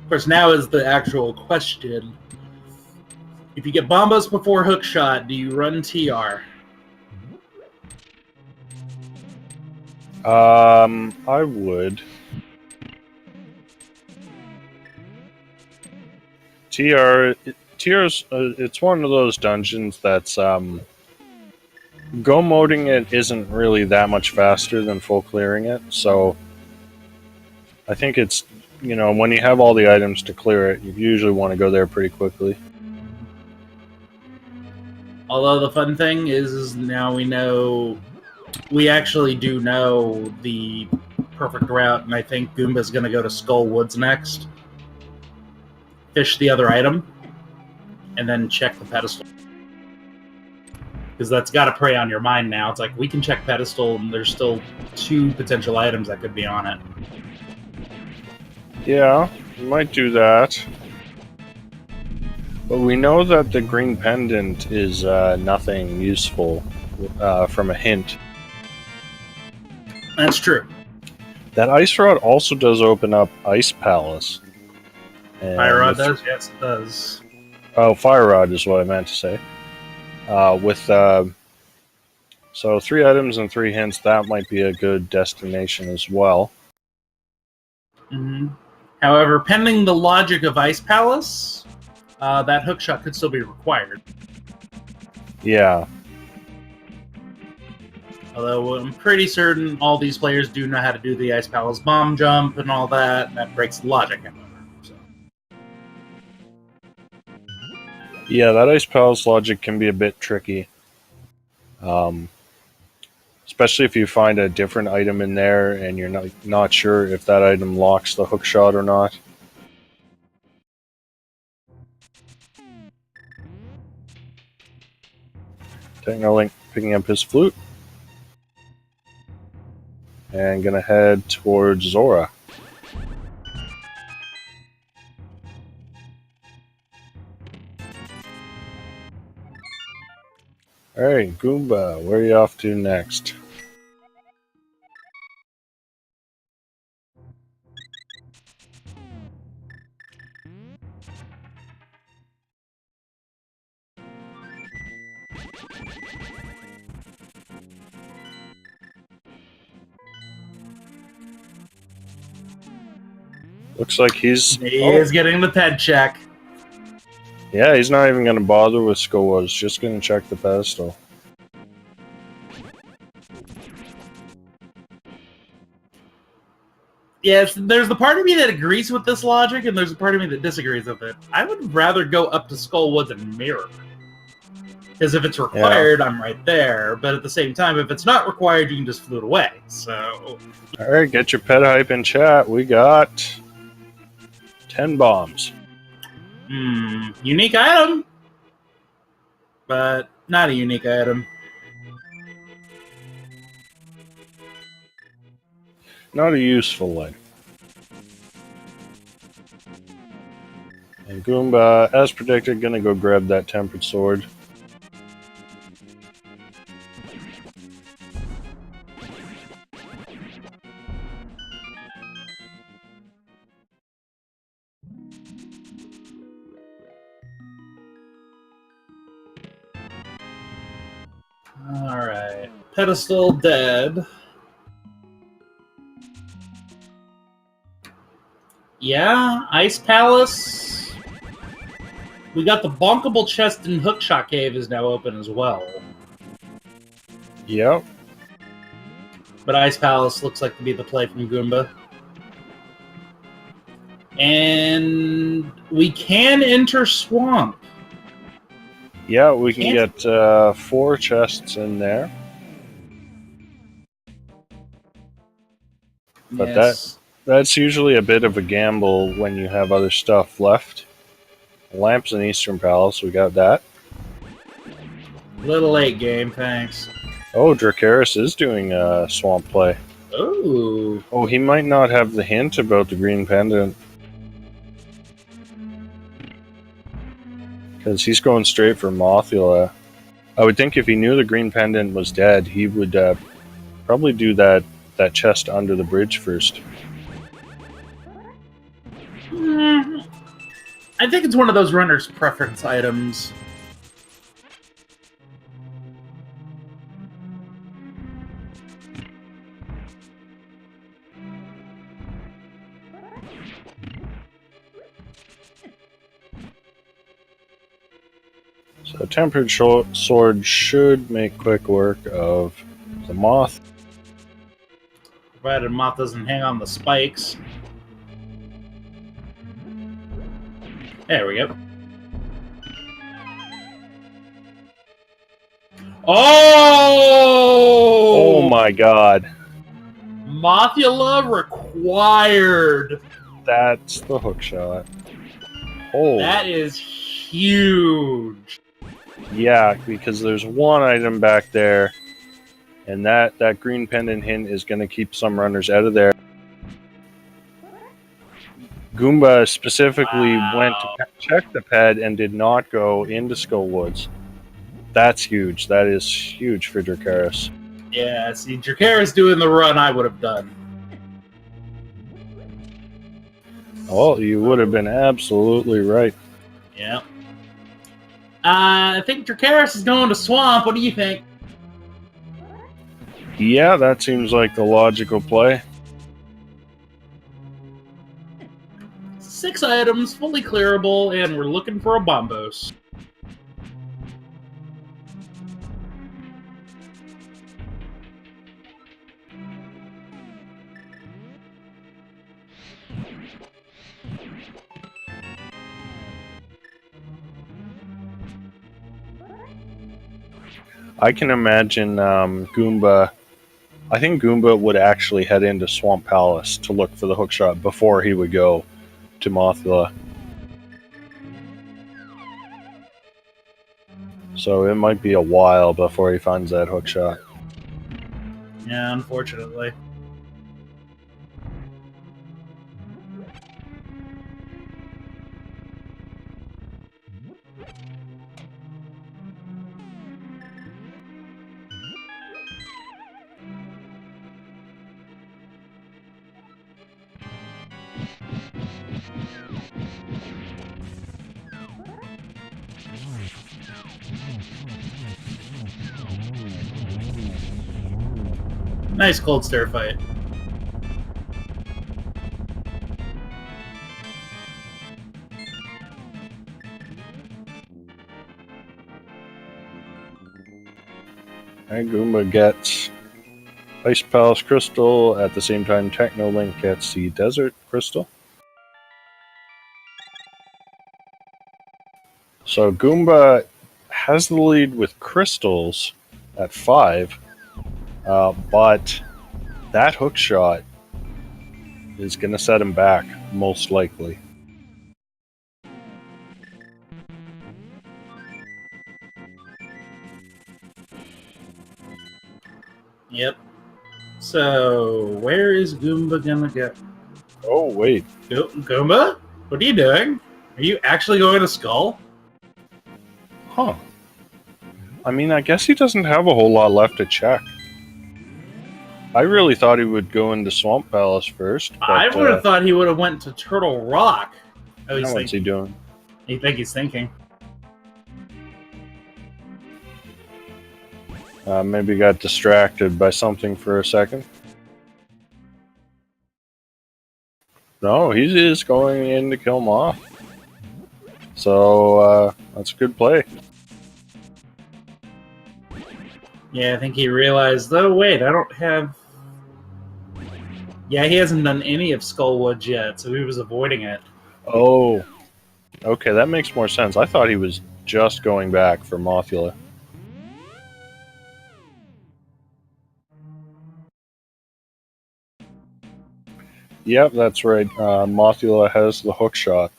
Of course, now is the actual question. If you get bombos before hookshot, do you run TR? I would. TR's it's one of those dungeons that's go moding it isn't really that much faster than full clearing it, so I think it's, when you have all the items to clear it, you usually want to go there pretty quickly. Although the fun thing is now we actually do know the perfect route, and I think Goomba's going to go to Skull Woods next. Fish the other item, and then check the pedestal. Because that's got to prey on your mind now. It's like, we can check pedestal, and there's still 2 potential items that could be on it. Yeah, we might do that. But we know that the green pendant is nothing useful from a hint. That's true. That Ice Rod also does open up Ice Palace. And Fire Rod does? Yes, it does. Oh, Fire Rod is what I meant to say. So 3 items and 3 hints, that might be a good destination as well. Mm-hmm. However, pending the logic of Ice Palace, that hookshot could still be required. Yeah. Although I'm pretty certain all these players do know how to do the Ice Palace bomb jump and all that. That breaks the logic, however. So. Yeah, that Ice Palace logic can be a bit tricky. Especially if you find a different item in there and you're not sure if that item locks the hookshot or not. Technolink picking up his flute. And gonna head towards Zora. Alright, Goomba, where are you off to next? Looks like He is getting the ped check. Yeah, he's not even going to bother with Skoa. He's just going to check the pedestal. Yes, there's the part of me that agrees with this logic, and there's a part of me that disagrees with it. I would rather go up to Skullwoods and mirror. Because if it's required, I'm right there. But at the same time, if it's not required, you can just flute away. So, alright, get your pet hype in chat. We got 10 bombs. Unique item. But not a unique item. Not a useful item. And Goomba, as predicted, gonna go grab that tempered sword. Alright. Pedestal dead. Yeah, Ice Palace. We got the bonkable chest in Hookshot Cave is now open as well. Yep. But Ice Palace looks like to be the play from Goomba. And we can enter Swamp. Yeah, we can get 4 chests in there. But yes. That's usually a bit of a gamble when you have other stuff left. Lamps in Eastern Palace, we got that. Little late game, thanks. Oh, Dracaris is doing a swamp play. Ooh. Oh, he might not have the hint about the green pendant. Because he's going straight for Mothula. I would think if he knew the green pendant was dead, he would probably do that chest under the bridge first. I think it's one of those runner's preference items. So tempered sword should make quick work of the moth. Provided moth doesn't hang on the spikes. There we go. Oh! Oh my god. Mothula required. That's the hookshot. Oh. That is huge. Yeah, because there's one item back there, and that green pendant hint is going to keep some runners out of there. Goomba specifically went to check the ped and did not go into Skullwoods. That's huge. That is huge for Dracaris. Yeah, see, Dracarys doing the run I would have done. Oh, you would have been absolutely right. Yeah. I think Dracarys is going to Swamp. What do you think? Yeah, that seems like the logical play. 6 items, fully clearable, and we're looking for a Bombos. I can imagine Goomba. I think Goomba would actually head into Swamp Palace to look for the hookshot before he would go to Mothula. So it might be a while before he finds that hookshot. Yeah, unfortunately. Nice cold stare fight. And Goomba gets Ice Palace Crystal. At the same time, Technolink gets the Desert Crystal. So Goomba has the lead with crystals at 5, but that hookshot is going to set him back, most likely. Yep. So, where is Goomba gonna go? Oh, wait. Goomba? What are you doing? Are you actually going to Skull? Huh. I mean, I guess he doesn't have a whole lot left to check. I really thought he would go into Swamp Palace first. But, I would have thought he would have went to Turtle Rock. What's he doing? You think he's thinking? Maybe got distracted by something for a second. No, he is going in to kill Moth. So, that's a good play. Yeah, I think he realized, oh wait, I don't have... Yeah, he hasn't done any of Skullwoods yet, so he was avoiding it. Oh, okay, that makes more sense. I thought he was just going back for Mothula. Yep, that's right. Mothula has the hook shot.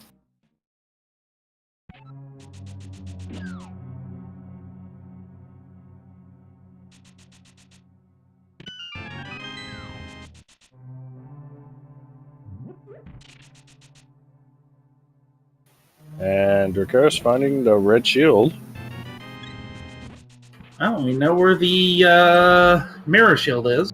And Dracarys finding the red shield. Oh, we know where the mirror shield is.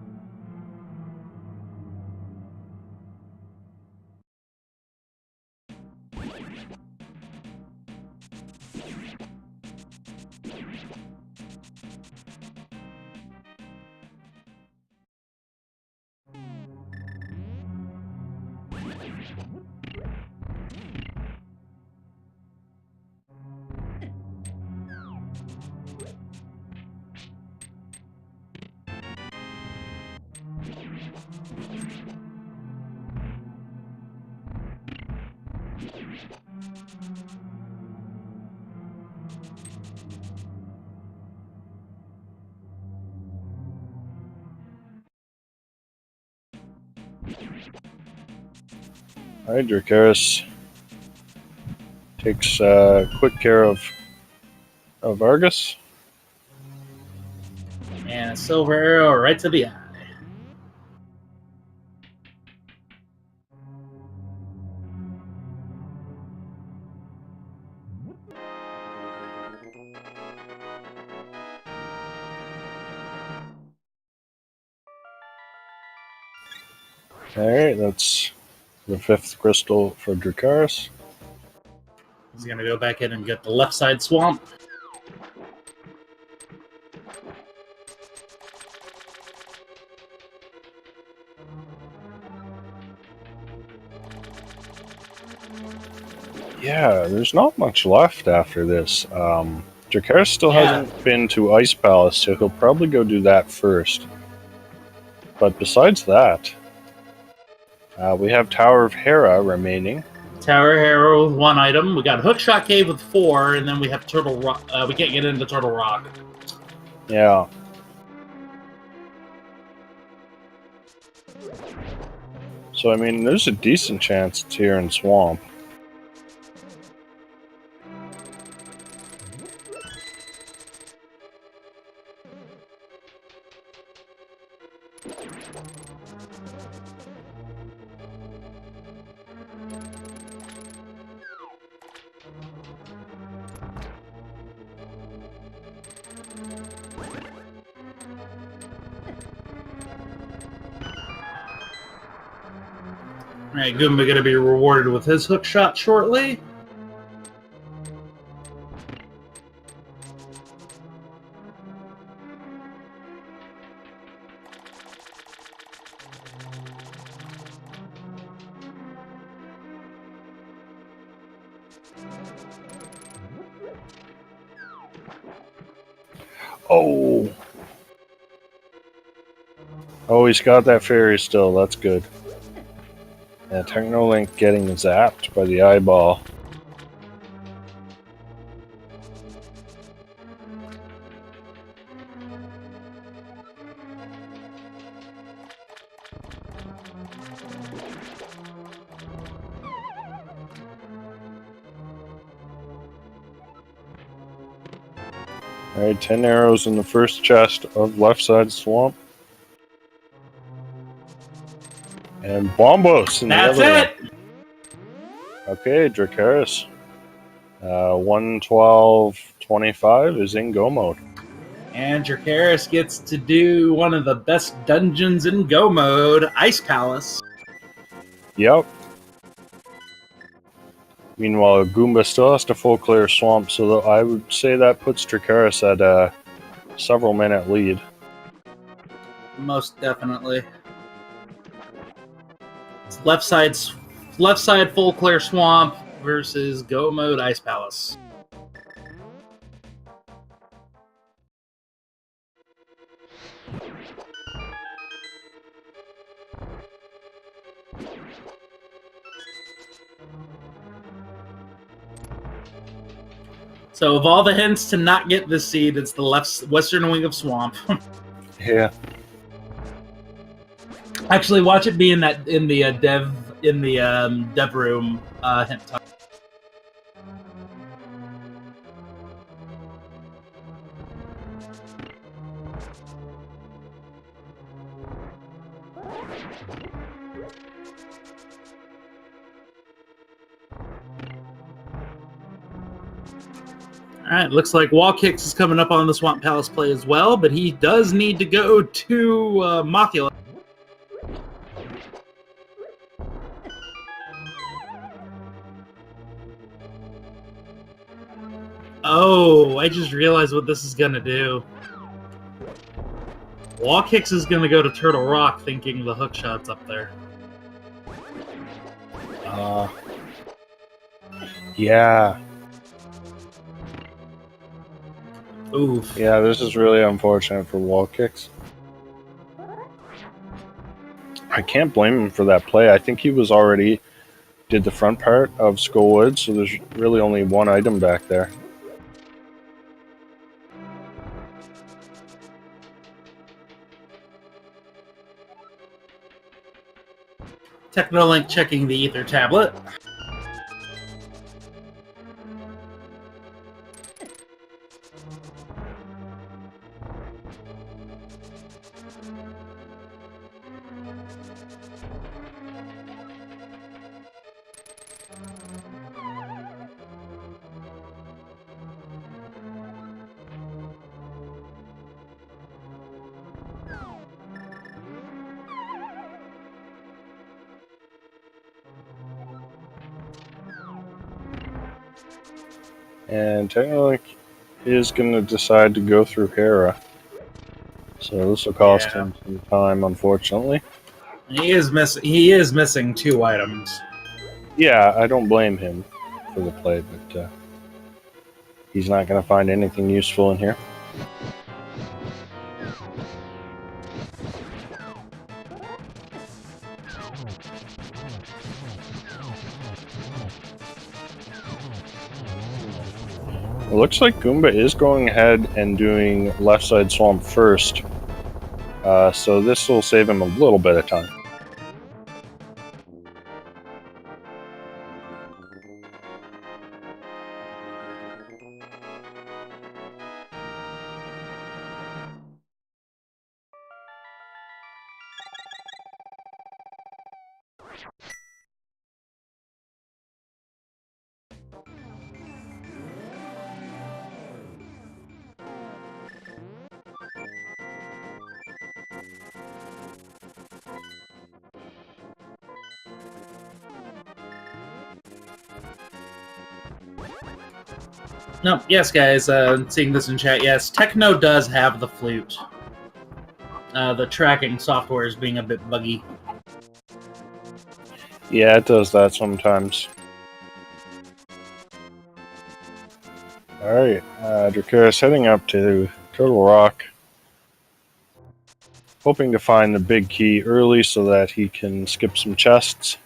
Alright, Dracarys takes quick care of Argus. And a silver arrow right to the eye. Alright, that's the 5th crystal for Dracarys. He's going to go back in and get the left side swamp. Yeah, there's not much left after this. Dracarys still hasn't been to Ice Palace, so he'll probably go do that first. But besides that, we have Tower of Hera remaining. Tower of Hera with 1 item. We got Hookshot Cave with 4, and then we have Turtle Rock. We can't get into Turtle Rock. Yeah. So, I mean, there's a decent chance it's here in Swamp. Alright, Goomba going to be rewarded with his hook shot shortly. Oh! Oh, he's got that fairy still. That's good. Yeah, Technolink getting zapped by the eyeball. Alright, 10 arrows in the first chest of left side swamp. And Bombos in That's the other it! one. Okay, Dracarys. 112.25 is in Go mode. And Dracarys gets to do one of the best dungeons in Go mode, Ice Palace. Yep. Meanwhile, Goomba still has to full clear Swamp, so I would say that puts Dracarys at a several minute lead. Most definitely. It's left side full clear Swamp versus Go mode Ice Palace. So of all the hints to not get this seed, it's the western wing of Swamp. Yeah. Actually, watch it be in the dev room hint time. Alright, looks like Wall Kicks is coming up on the Swamp Palace play as well, but he does need to go to Mothula. Oh, I just realized what this is going to do. Wall Kicks is going to go to Turtle Rock thinking the hook shot's up there. Yeah. Oof. Yeah, this is really unfortunate for Wall Kicks. I can't blame him for that play. I think he was already did the front part of Skullwood, so there's really only 1 item back there. Technolink checking the Ether tablet. And Technolink is going to decide to go through Hera. So this will cost him some time, unfortunately. He is missing 2 items. Yeah, I don't blame him for the play, but he's not going to find anything useful in here. It looks like Goomba is going ahead and doing left side swamp first, so this will save him a little bit of time. No, yes, guys, seeing this in chat, yes, Techno does have the flute. The tracking software is being a bit buggy. Yeah, it does that sometimes. Alright, Dracaris heading up to Turtle Rock, hoping to find the big key early so that he can skip some chests.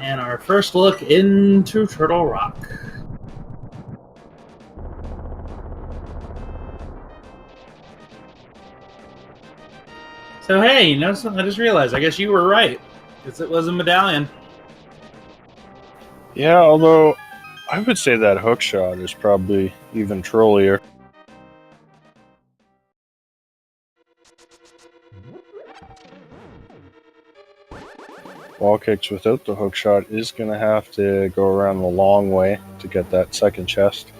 And our first look into Turtle Rock. So hey, you know something? I just realized, I guess you were right. Because it was a medallion. Yeah, although I would say that hook shot is probably even trollier. Wall kicks without the hook shot is going to have to go around the long way to get that second chest.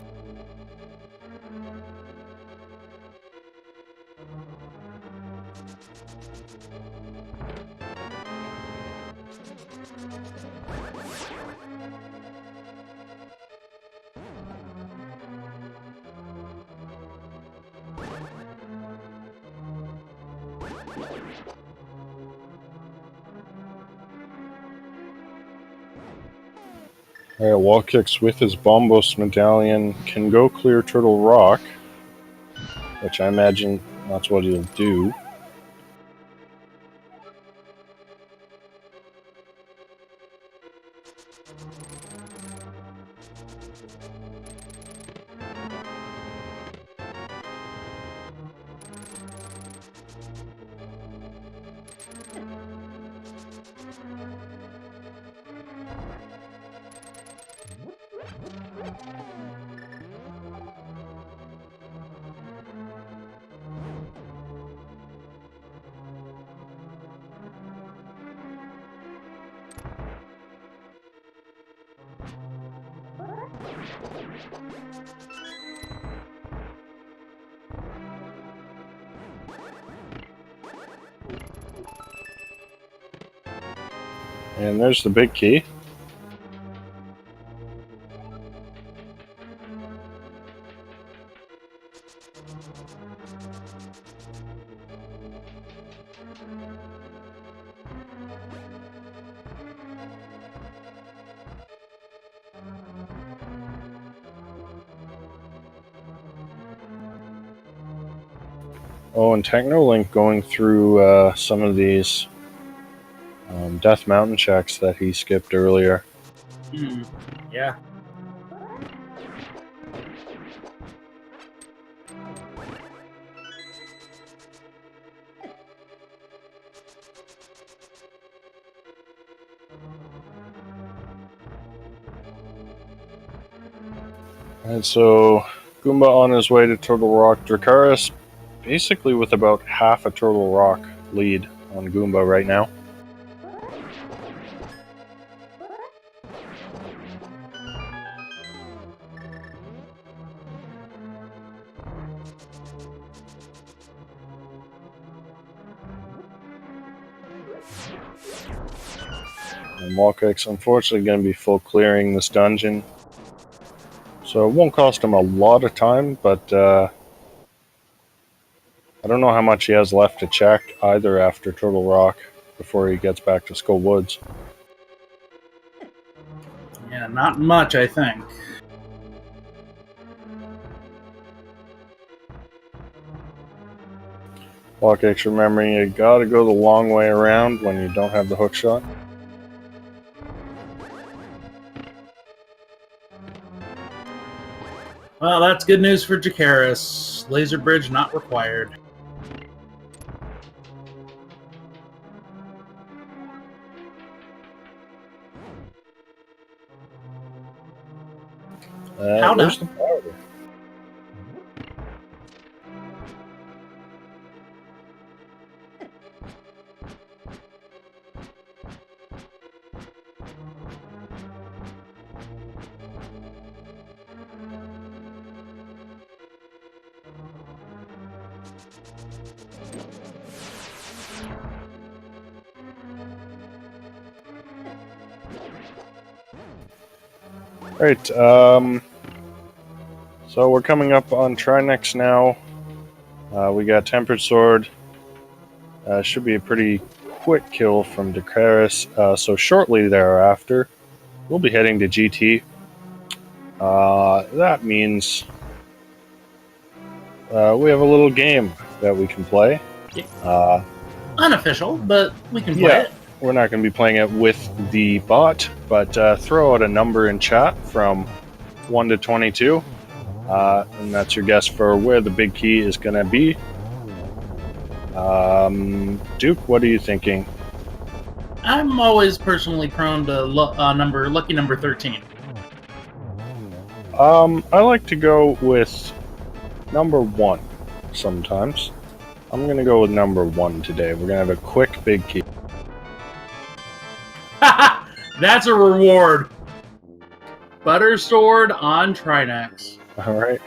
Alright, wall kicks with his Bombos medallion can go clear Turtle Rock, which I imagine that's what he'll do. And there's the big key. Oh, and Technolink going through some of these Death Mountain checks that he skipped earlier. Yeah. And so Goomba on his way to Turtle Rock. Dracarys basically with about half a Turtle Rock lead on Goomba right now. And Walkek's unfortunately going to be full clearing this dungeon. So it won't cost him a lot of time, but I don't know how much he has left to check either after Turtle Rock before he gets back to Skull Woods. Yeah, not much, I think. Walkek's remembering you gotta go the long way around when you don't have the hook shot. Well, that's good news for Dracarys. Laser bridge not required. How There's the power. Alright, so we're coming up on Trinex now. We got Tempered Sword. Should be a pretty quick kill from Dracarys. So shortly thereafter, we'll be heading to GT. That means we have a little game that we can play. Unofficial, but we can play it. We're not going to be playing it with the bot, but throw out a number in chat from 1 to 22. And that's your guess for where the big key is going to be. Duke, what are you thinking? I'm always personally prone to lucky number 13. I like to go with number 1 sometimes. I'm going to go with number 1 today. We're going to have a quick big key. That's a reward. Butter sword on Trinex. All right.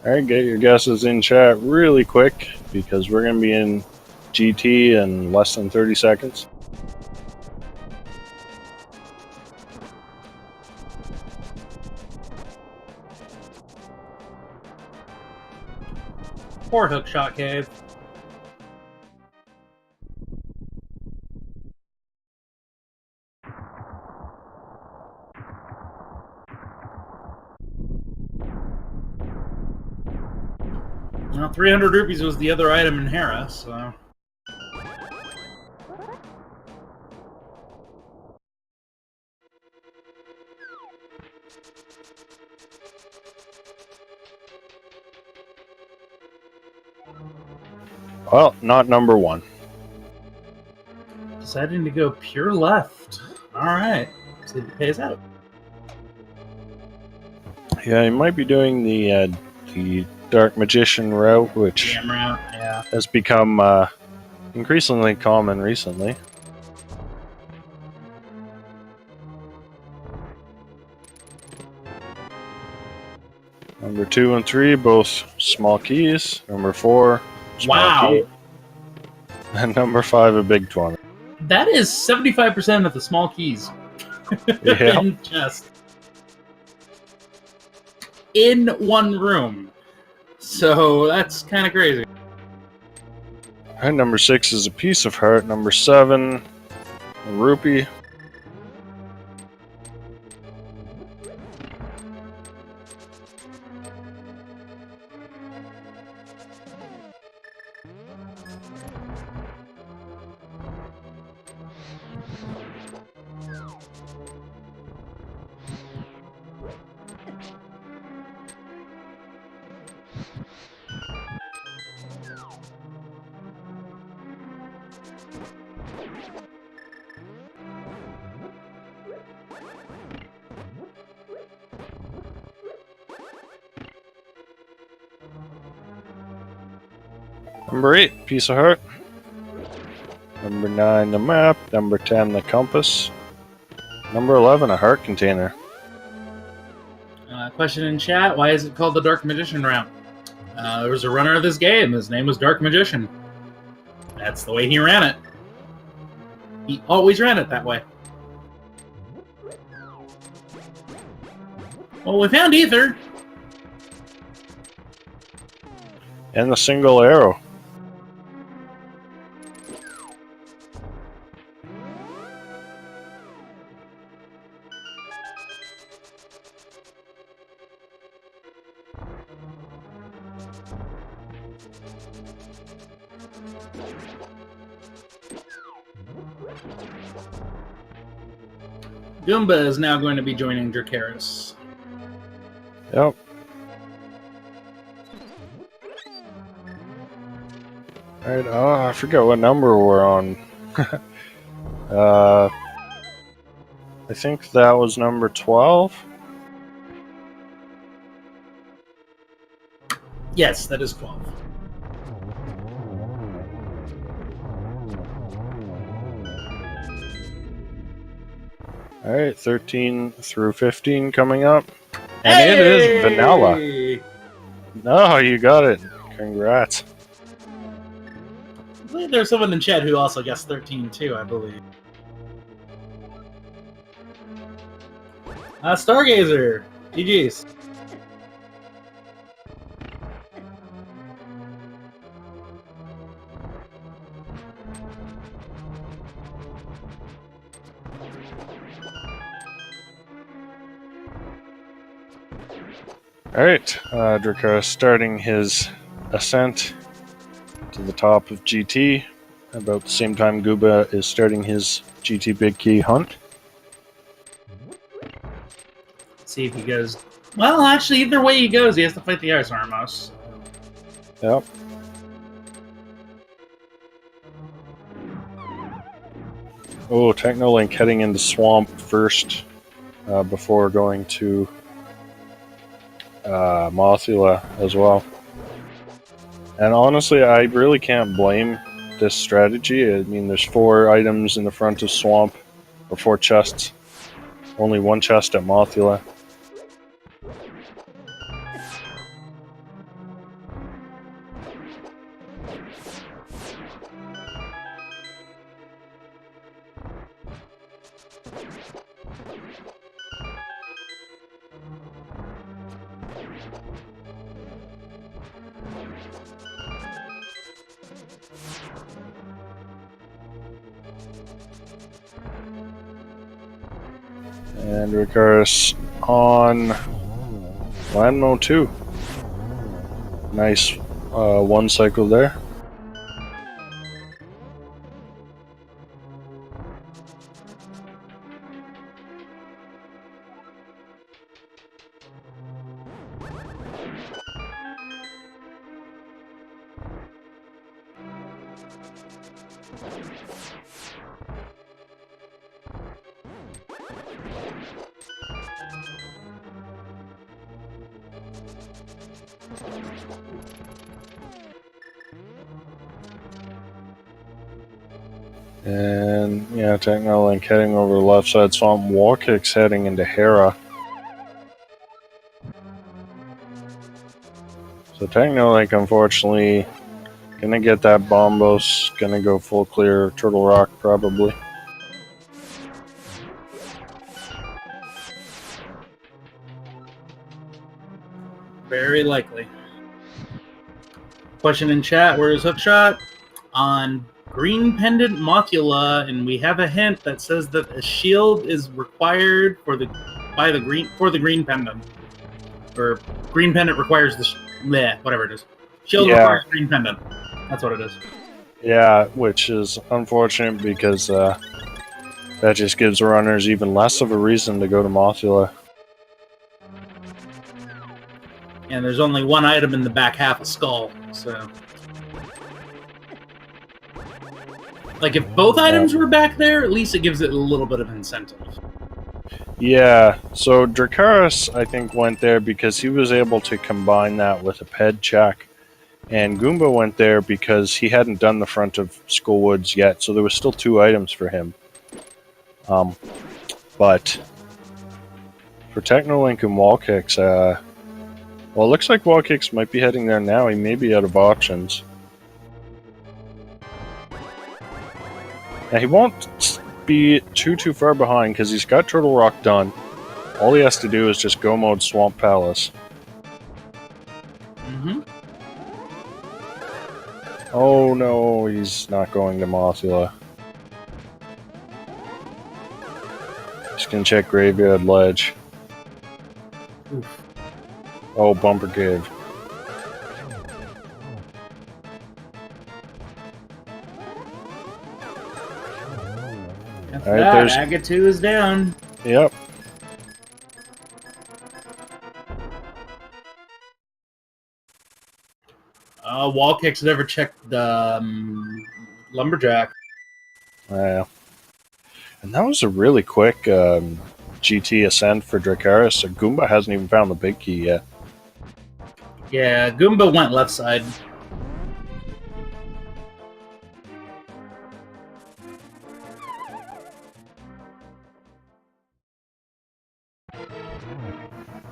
Alright, get your guesses in chat really quick because we're going to be in GT in less than 30 seconds. Poor hookshot cave. Well, 300 rupees was the other item in Hera, so... Well, not number 1. Deciding to go pure left. Alright. See if it pays out. Yeah, you might be doing the Dark Magician route, which Route, yeah. has become increasingly common recently. Number 2 and 3, both small keys. Number 4, small key. And number 5, a big 20. That is 75% of the small keys. Yeah. In chest. In one room. So that's kind of crazy. And number 6 is a piece of heart. Number 7, a rupee. Number 8, piece of heart. Number 9, the map. Number 10, the compass. Number 11, a heart container. Question in chat, why is it called the Dark Magician route? There was a runner of this game. His name was Dark Magician. That's the way he ran it. He always ran it that way. Well, we found Ether. And the single arrow. Goomba is now going to be joining Dracaris. Yep. Alright, I forget what number we're on. I think that was number 12. Yes, that is 12. Alright, 13 through 15 coming up. And it is vanilla. No, you got it. Congrats. I believe there's someone in chat who also guessed 13 too, I believe. Stargazer. GG's. Alright, Dracaris starting his ascent to the top of GT. About the same time Goomba is starting his GT Big Key hunt. See if he goes. Well, actually, either way he goes, he has to fight the Ice Armos. Yep. Oh, Technolink heading into Swamp first before going to Mothula as well. And honestly, I really can't blame this strategy. I mean, there's 4 items in the front of Swamp, or 4 chests. Only 1 chest at Mothula. And Dracaris on Landmo 2. Nice 1 cycle there. And yeah, Technolink heading over the left side swamp. Warkick's heading into Hera. So Technolink, unfortunately, gonna get that Bombos. Gonna go full clear Turtle Rock probably. Very likely. Question in chat, where is Hookshot? On Green Pendant Mothula, and we have a hint that says that a shield is required for the green pendant. Or green pendant requires the whatever it is. Shield requires green pendant. That's what it is. Yeah, which is unfortunate because that just gives runners even less of a reason to go to Mothula. And there's only 1 item in the back half of Skull, so. Like, if both items were back there, at least it gives it a little bit of incentive. Yeah, so Dracarys, I think, went there because he was able to combine that with a ped check. And Goomba went there because he hadn't done the front of Skullwoods yet, so there was still 2 items for him. But for Technolink and Wall Kicks, well, it looks like Wall Kicks might be heading there now. He may be out of options. Now, he won't be too far behind because he's got Turtle Rock done. All he has to do is just go mode Swamp Palace. Oh no, he's not going to Mothula. Just gonna check Graveyard Ledge. Oof. Oh, Bumper Cave. All right, there's Aga 2 is down. Yep. Wall Kicks never checked the Lumberjack. Yeah. And that was a really quick GT ascent for Dracarys. So Goomba hasn't even found the big key yet. Yeah, Goomba went left side.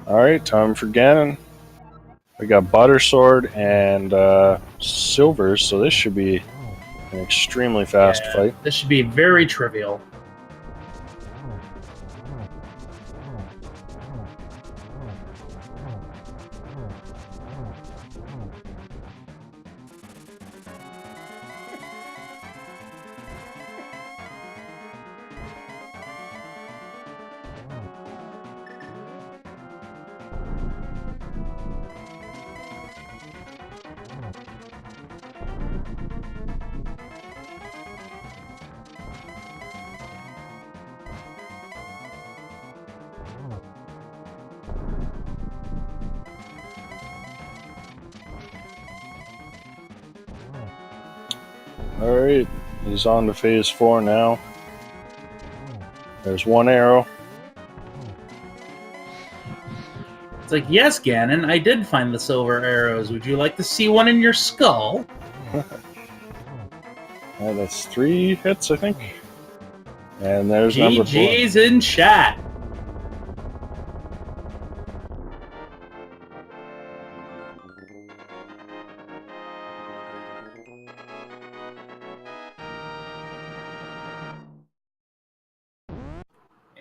Alright, time for Ganon. We got Butter Sword and Silvers, so this should be an extremely fast fight. This should be very trivial. Alright, he's on to phase 4 now. There's 1 arrow. It's like, yes, Ganon, I did find the silver arrows. Would you like to see one in your skull? That's 3 hits, I think. And there's number 4. GG's in chat.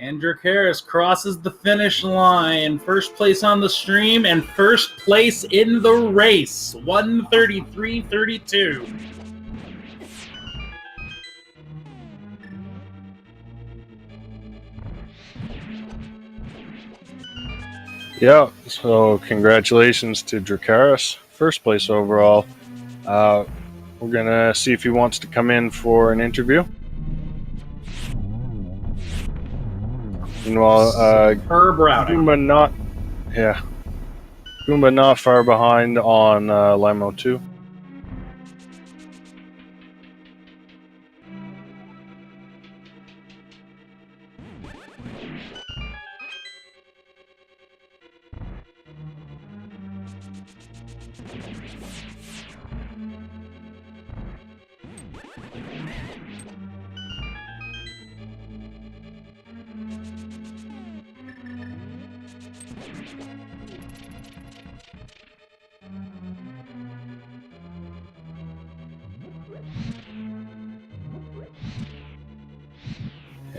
And Dracarys crosses the finish line. First place on the stream and first place in the race. 133.32. Yeah, so congratulations to Dracarys. First place overall. We're gonna see if he wants to come in for an interview. Meanwhile, Goomba not far behind on Limo 2.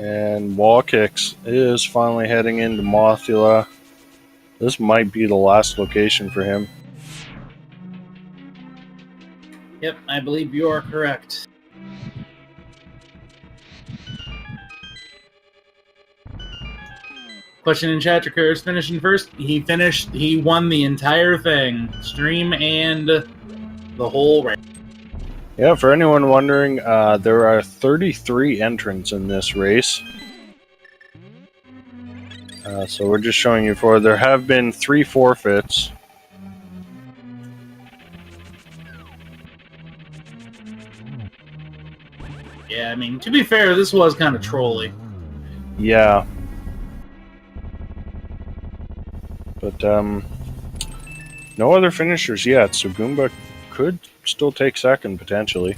And Wall Kicks is finally heading into Mothula. This might be the last location for him. Yep, I believe you are correct. Question in chat, Dracarys finishing first. He won the entire thing. Stream and the whole race. Yeah, for anyone wondering, there are 33 entrants in this race. So we're just showing you 4. There have been 3 forfeits. Yeah, I mean, to be fair, this was kind of trolly. Yeah. But, no other finishers yet, so Goomba could still take second, potentially.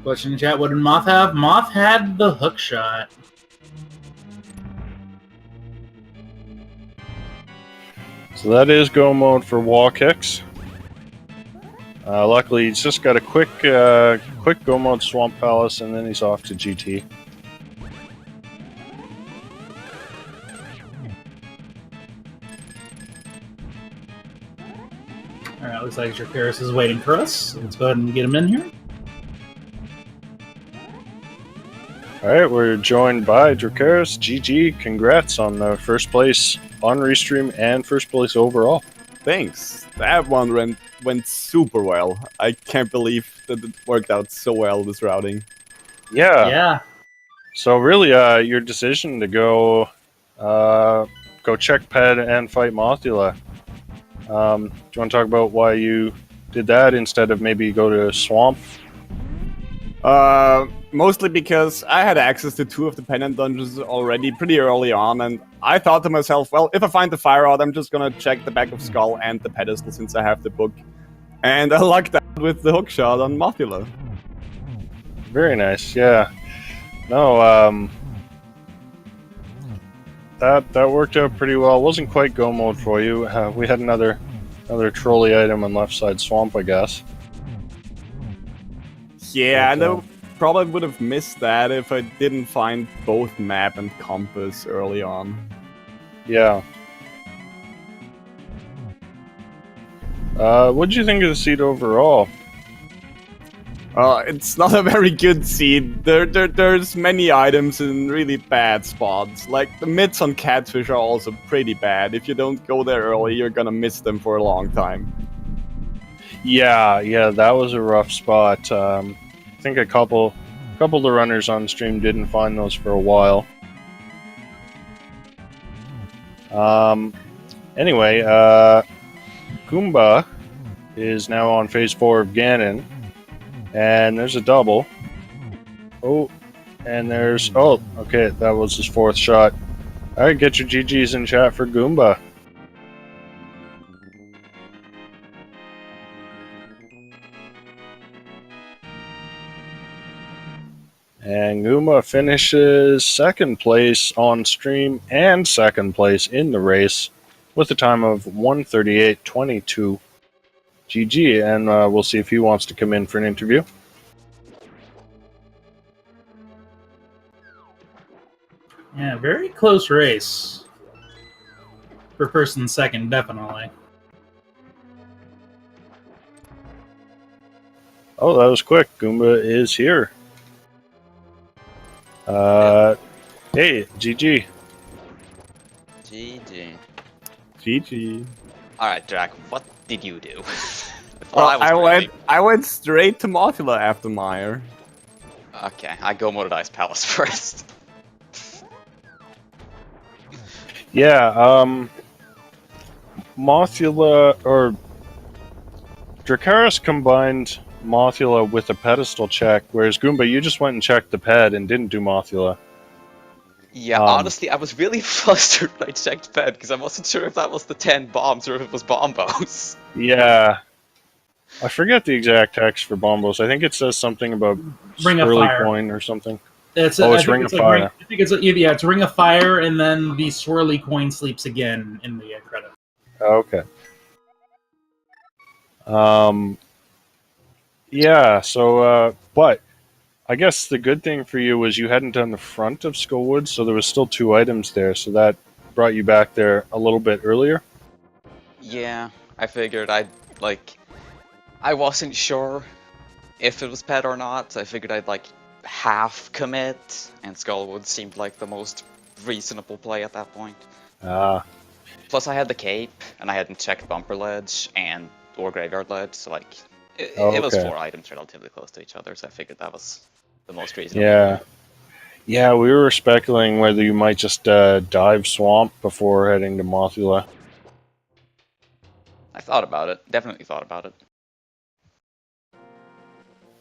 Question in chat, what did Moth have? Moth had the hook shot. So that is go mode for wall kicks. Luckily, he's just got a quick go mode Swamp Palace, and then he's off to GT. Alright, looks like Dracaris is waiting for us. Let's go ahead and get him in here. Alright, we're joined by Dracaris. GG, congrats on the first place on Restream and first place overall. Thanks. That one went super well. I can't believe that it worked out so well, this routing. Yeah. So really, your decision to go check Ped and fight Mothula. Do you want to talk about why you did that instead of maybe go to Swamp? Mostly because I had access to 2 of the Pennant dungeons already pretty early on, and I thought to myself, well, if I find the Fire Rod, I'm just gonna check the back of Skull and the pedestal since I have the book. And I lucked out with the hook shot on Mothula. Very nice, yeah. No, that worked out pretty well. It wasn't quite go mode for you. We had another trolley item on left side Swamp, I guess. Yeah, and I probably would have missed that if I didn't find both map and compass early on. Yeah. What'd you think of the seed overall? It's not a very good seed. There's many items in really bad spots. Like, the mids on Catfish are also pretty bad. If you don't go there early, you're gonna miss them for a long time. Yeah, that was a rough spot. I think a couple of the runners on stream didn't find those for a while. Anyway, Goomba is now on phase 4 of Ganon, and there's a double. Oh, and there's... Oh, okay, that was his 4th shot. Alright, get your GGs in chat for Goomba. And Goomba finishes 2nd place on stream and 2nd place in the race with a time of 1:38.22. GG, and we'll see if he wants to come in for an interview. Yeah, very close race. For first and second, definitely. Oh, that was quick. Goomba is here. Hey, GG. GG. GG. Alright, Jack, what did you do? Well, I went straight to Mothula after Meyer. Okay, I go moded Ice Palace first. Yeah, Mothula, or Dracaris combined Mothula with a pedestal check, whereas Goomba, you just went and checked the ped and didn't do Mothula. Yeah, honestly, I was really flustered when I checked Ped, because I wasn't sure if that was the 10 bombs or if it was bombos. Yeah. I forget the exact text for bombos. I think it says something about Ring of swirly Fire. coin or something. It's Ring of Fire. I think it's Ring of Fire, and then the swirly coin sleeps again in the credit. Okay. Yeah, so, but I guess the good thing for you was you hadn't done the front of Skullwood, so there was still 2 items there, so that brought you back there a little bit earlier. Yeah, I figured I wasn't sure if it was Ped or not, so I figured I'd half commit, and Skullwood seemed like the most reasonable play at that point. Plus I had the cape, and I hadn't checked Bumper Ledge or Graveyard Ledge, so it was 4 items relatively close to each other, so I figured that was the most reasonable. Yeah, we were speculating whether you might just dive swamp before heading to Mothula. I thought about it. Definitely thought about it.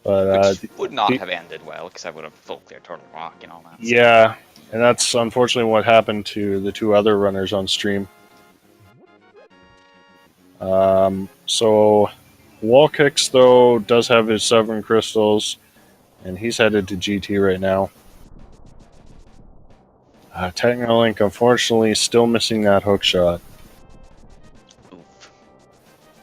But Which would not have ended well, because I would have full clear Turtle Rock and all that. yeah, and that's unfortunately what happened to the two other runners on stream. So Wall Kicks, though, does have his Sovereign Crystals, and he's headed to GT right now. Technolink, unfortunately, still missing that hook shot. Oof.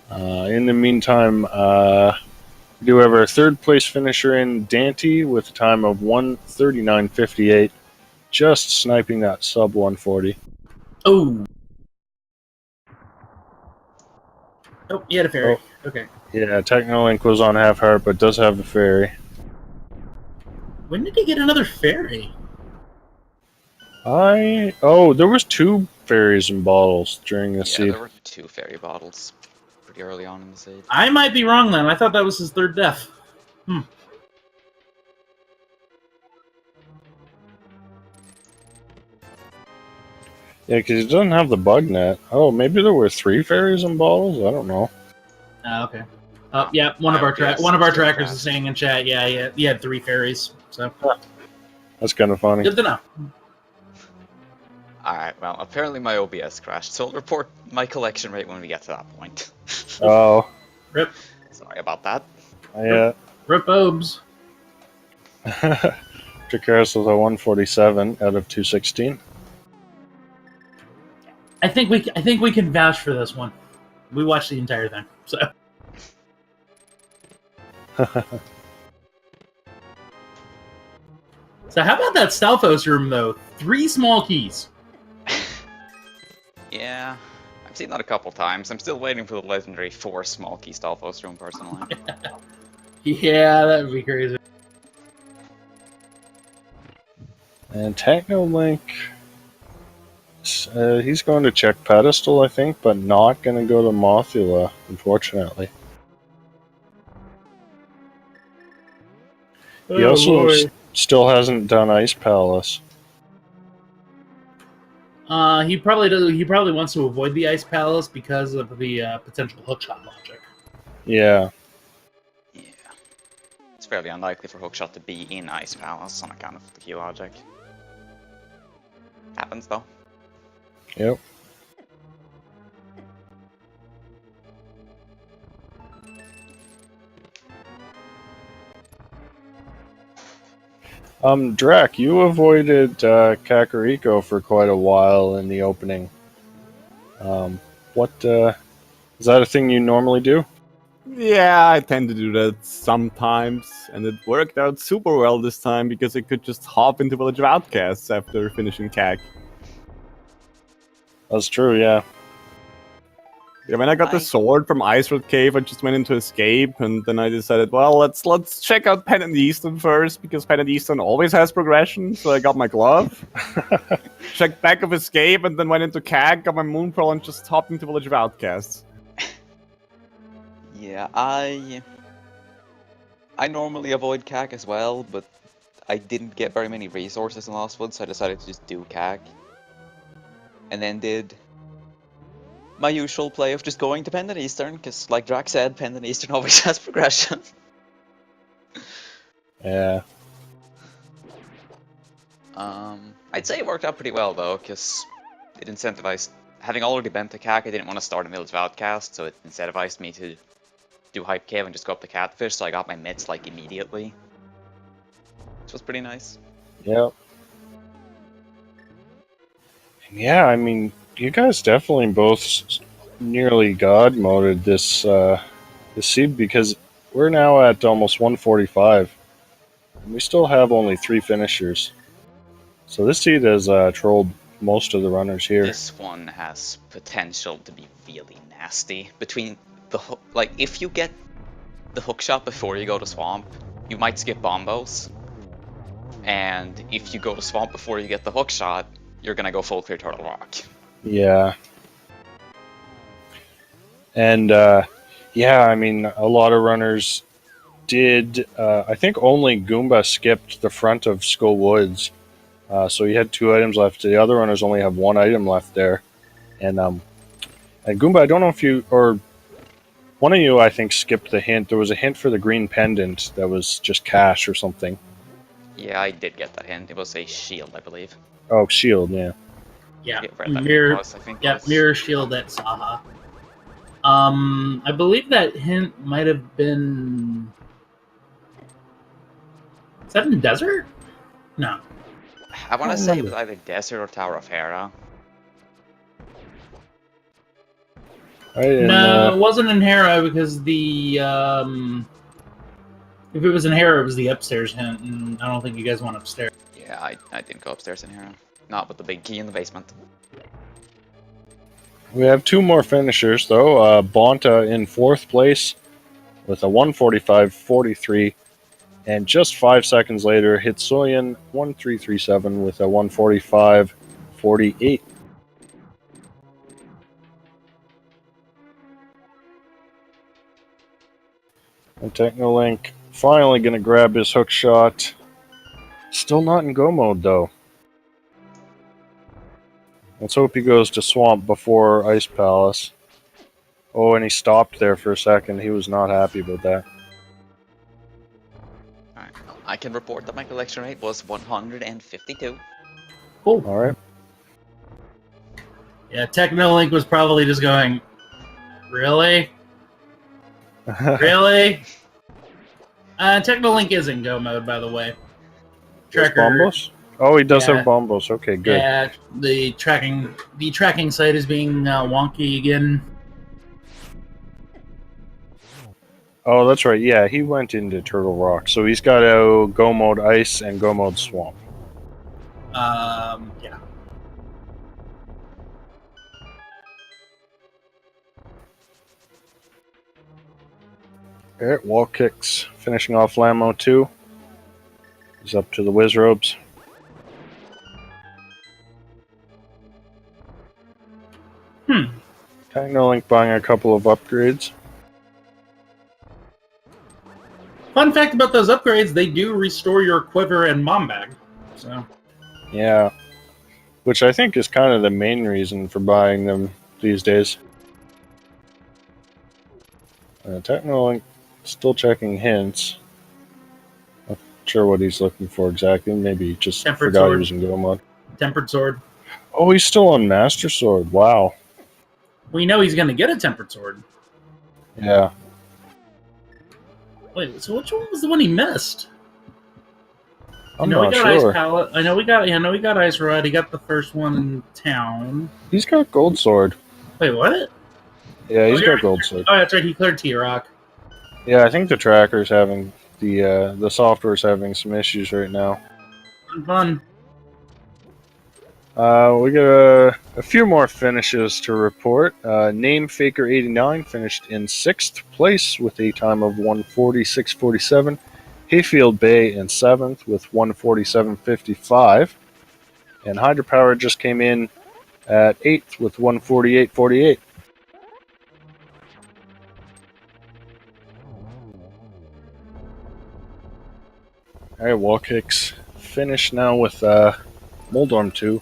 In the meantime, we do have our third place finisher in Dante with a time of 1:39.58, just sniping that sub 140. Oh. Oh, he had a fairy. Oh. Okay. Yeah, Technolink was on half heart, but does have the fairy. When did he get another fairy? There was two fairies in bottles during the seed. There were 2 fairy bottles pretty early on in the seed. I might be wrong then. I thought that was his third death. Yeah, because he doesn't have the bug net. Oh, maybe there were 3 fairies in bottles? I don't know. Okay. Yeah, one of our trackers is saying in chat, yeah, he had 3 fairies. So That's kind of funny. good to know. Alright, well, apparently my OBS crashed, so I'll report my collection rate when we get to that point. Oh. Rip. Sorry about that. Yeah. Rip Obes. Dracaris was a 147 out of 216. I think we can vouch for this one. We watched the entire thing. So So how about that Stalfos room though? 3 small keys. Yeah, I've seen that a couple times. I'm still waiting for the legendary 4 small key Stalfos room, personally. Yeah, that would be crazy. And Technolink, he's going to check Pedestal, I think, but not going to go to Mothula, unfortunately. He also still hasn't done Ice Palace. He probably wants to avoid the Ice Palace because of the potential hookshot logic. Yeah. Yeah. It's fairly unlikely for Hookshot to be in Ice Palace on account of the key logic. Happens though. Yep. Drac, you avoided Kakariko for quite a while in the opening. What is that a thing you normally do? Yeah, I tend to do that sometimes, and it worked out super well this time because I could just hop into Village of Outcasts after finishing CAC. That's true, yeah. Yeah, when I got the sword from Icewood Cave, I just went into Escape, and then I decided, well, let's check out Pen and Easton first, because Pen and Easton always has progression, so I got my glove. Checked back of Escape, and then went into CAG, got my Moon Pearl, and just hopped into Village of Outcasts. Yeah, I normally avoid CAC as well, but I didn't get very many resources in Lostwood, so I decided to just do CAC. And then did my usual play of just going to Pendant Eastern, because like Drac said, Pendant Eastern always has progression. Yeah. I'd say it worked out pretty well though, because it incentivized, having already been to CAC, I didn't want to start a Village of Outcast, so it incentivized me to do Hype Cave and just go up to Catfish, so I got my mitts like immediately. Which was pretty nice. Yep. Yeah, I mean, you guys definitely both nearly god moded this seed, because we're now at almost 145, and we still have only 3 finishers. So this seed has trolled most of the runners here. This one has potential to be really nasty. Between the hook, like if you get the hook shot before you go to Swamp, you might skip Bombos. And if you go to Swamp before you get the hook shot, you're gonna go full clear Turtle Rock. Yeah. And yeah, I mean, a lot of runners did. I think only Goomba skipped the front of Skull Woods, So he had 2 items left. The other runners only have 1 item left there. And Goomba, I don't know if you or one of you, I think, skipped the hint. There was a hint for the green pendant that was just cash or something. Yeah, I did get that hint. It was a shield, I believe. Oh, shield, yeah. Yeah, Where that mirror. was, I think Yeah, was. mirror shield at Saha. I believe that hint might have been. Is that in desert? No. I want to don't say it was remember. either Desert or Tower of Hera. Right, and, No, it wasn't in Hera because the if it was in Hera, it was the upstairs hint, and I don't think you guys went upstairs. Yeah, I didn't go upstairs in Hera. Not with the big key in the basement. we have 2 more finishers, though. Bonta in 4th place with a 145.43. And just 5 seconds later, Hitsoyan 1337 with a 145.48. And Technolink finally going to grab his hook shot. Still not in go mode, though. Let's hope he goes to Swamp before Ice Palace. Oh, and he stopped there for a second. He was not happy about that. Alright, I can report that my collection rate was 152. Cool. All right. Yeah, Technolink was probably just going, really? Really? Technolink is in go mode, by the way. There's Bombos? Oh, he does Yeah. have Bombos. Okay, good. Yeah, the tracking site is being wonky again. Oh, that's right. Yeah, he went into Turtle Rock. So he's got a go mode Ice and go mode Swamp. Yeah. All right, Wall Kicks finishing off Lamo 2. He's up to the Wizrobes. Technolink buying a couple of upgrades. Fun fact about those upgrades, they do restore your quiver and mom bag. So Yeah. Which I think is kind of the main reason for buying them these days. Technolink still checking hints. Not sure what he's looking for exactly. Maybe he just Tempered forgot Sword. he was in go mode. Tempered Sword. Oh, he's still on Master Sword. Wow. We know he's going to get a Tempered Sword. Yeah. Wait, so which one was the one he missed? I'm we not got sure. Ice Palette. I know we got Ice Rod. He got the first one in town. He's got Gold Sword. Wait, what? Yeah, he's Oh, got Gold Sword. Oh, that's right. He cleared T-Rock. Yeah, I think the tracker's having the software's having some issues right now. Fun. We got a few more finishes to report. Name Faker 89 finished in 6th place with a time of 146.47. Hayfield Bay in 7th with 147.55. And Hydropower just came in at 8th with 148.48. Alright, Wall Kicks finished now with Moldorm 2.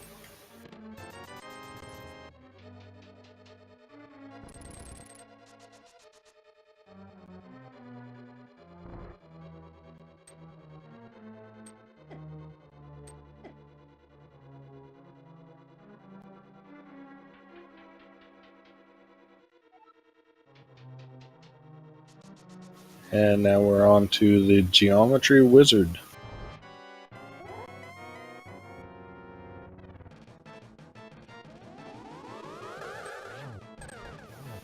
And now we're on to the Geometry Wizard.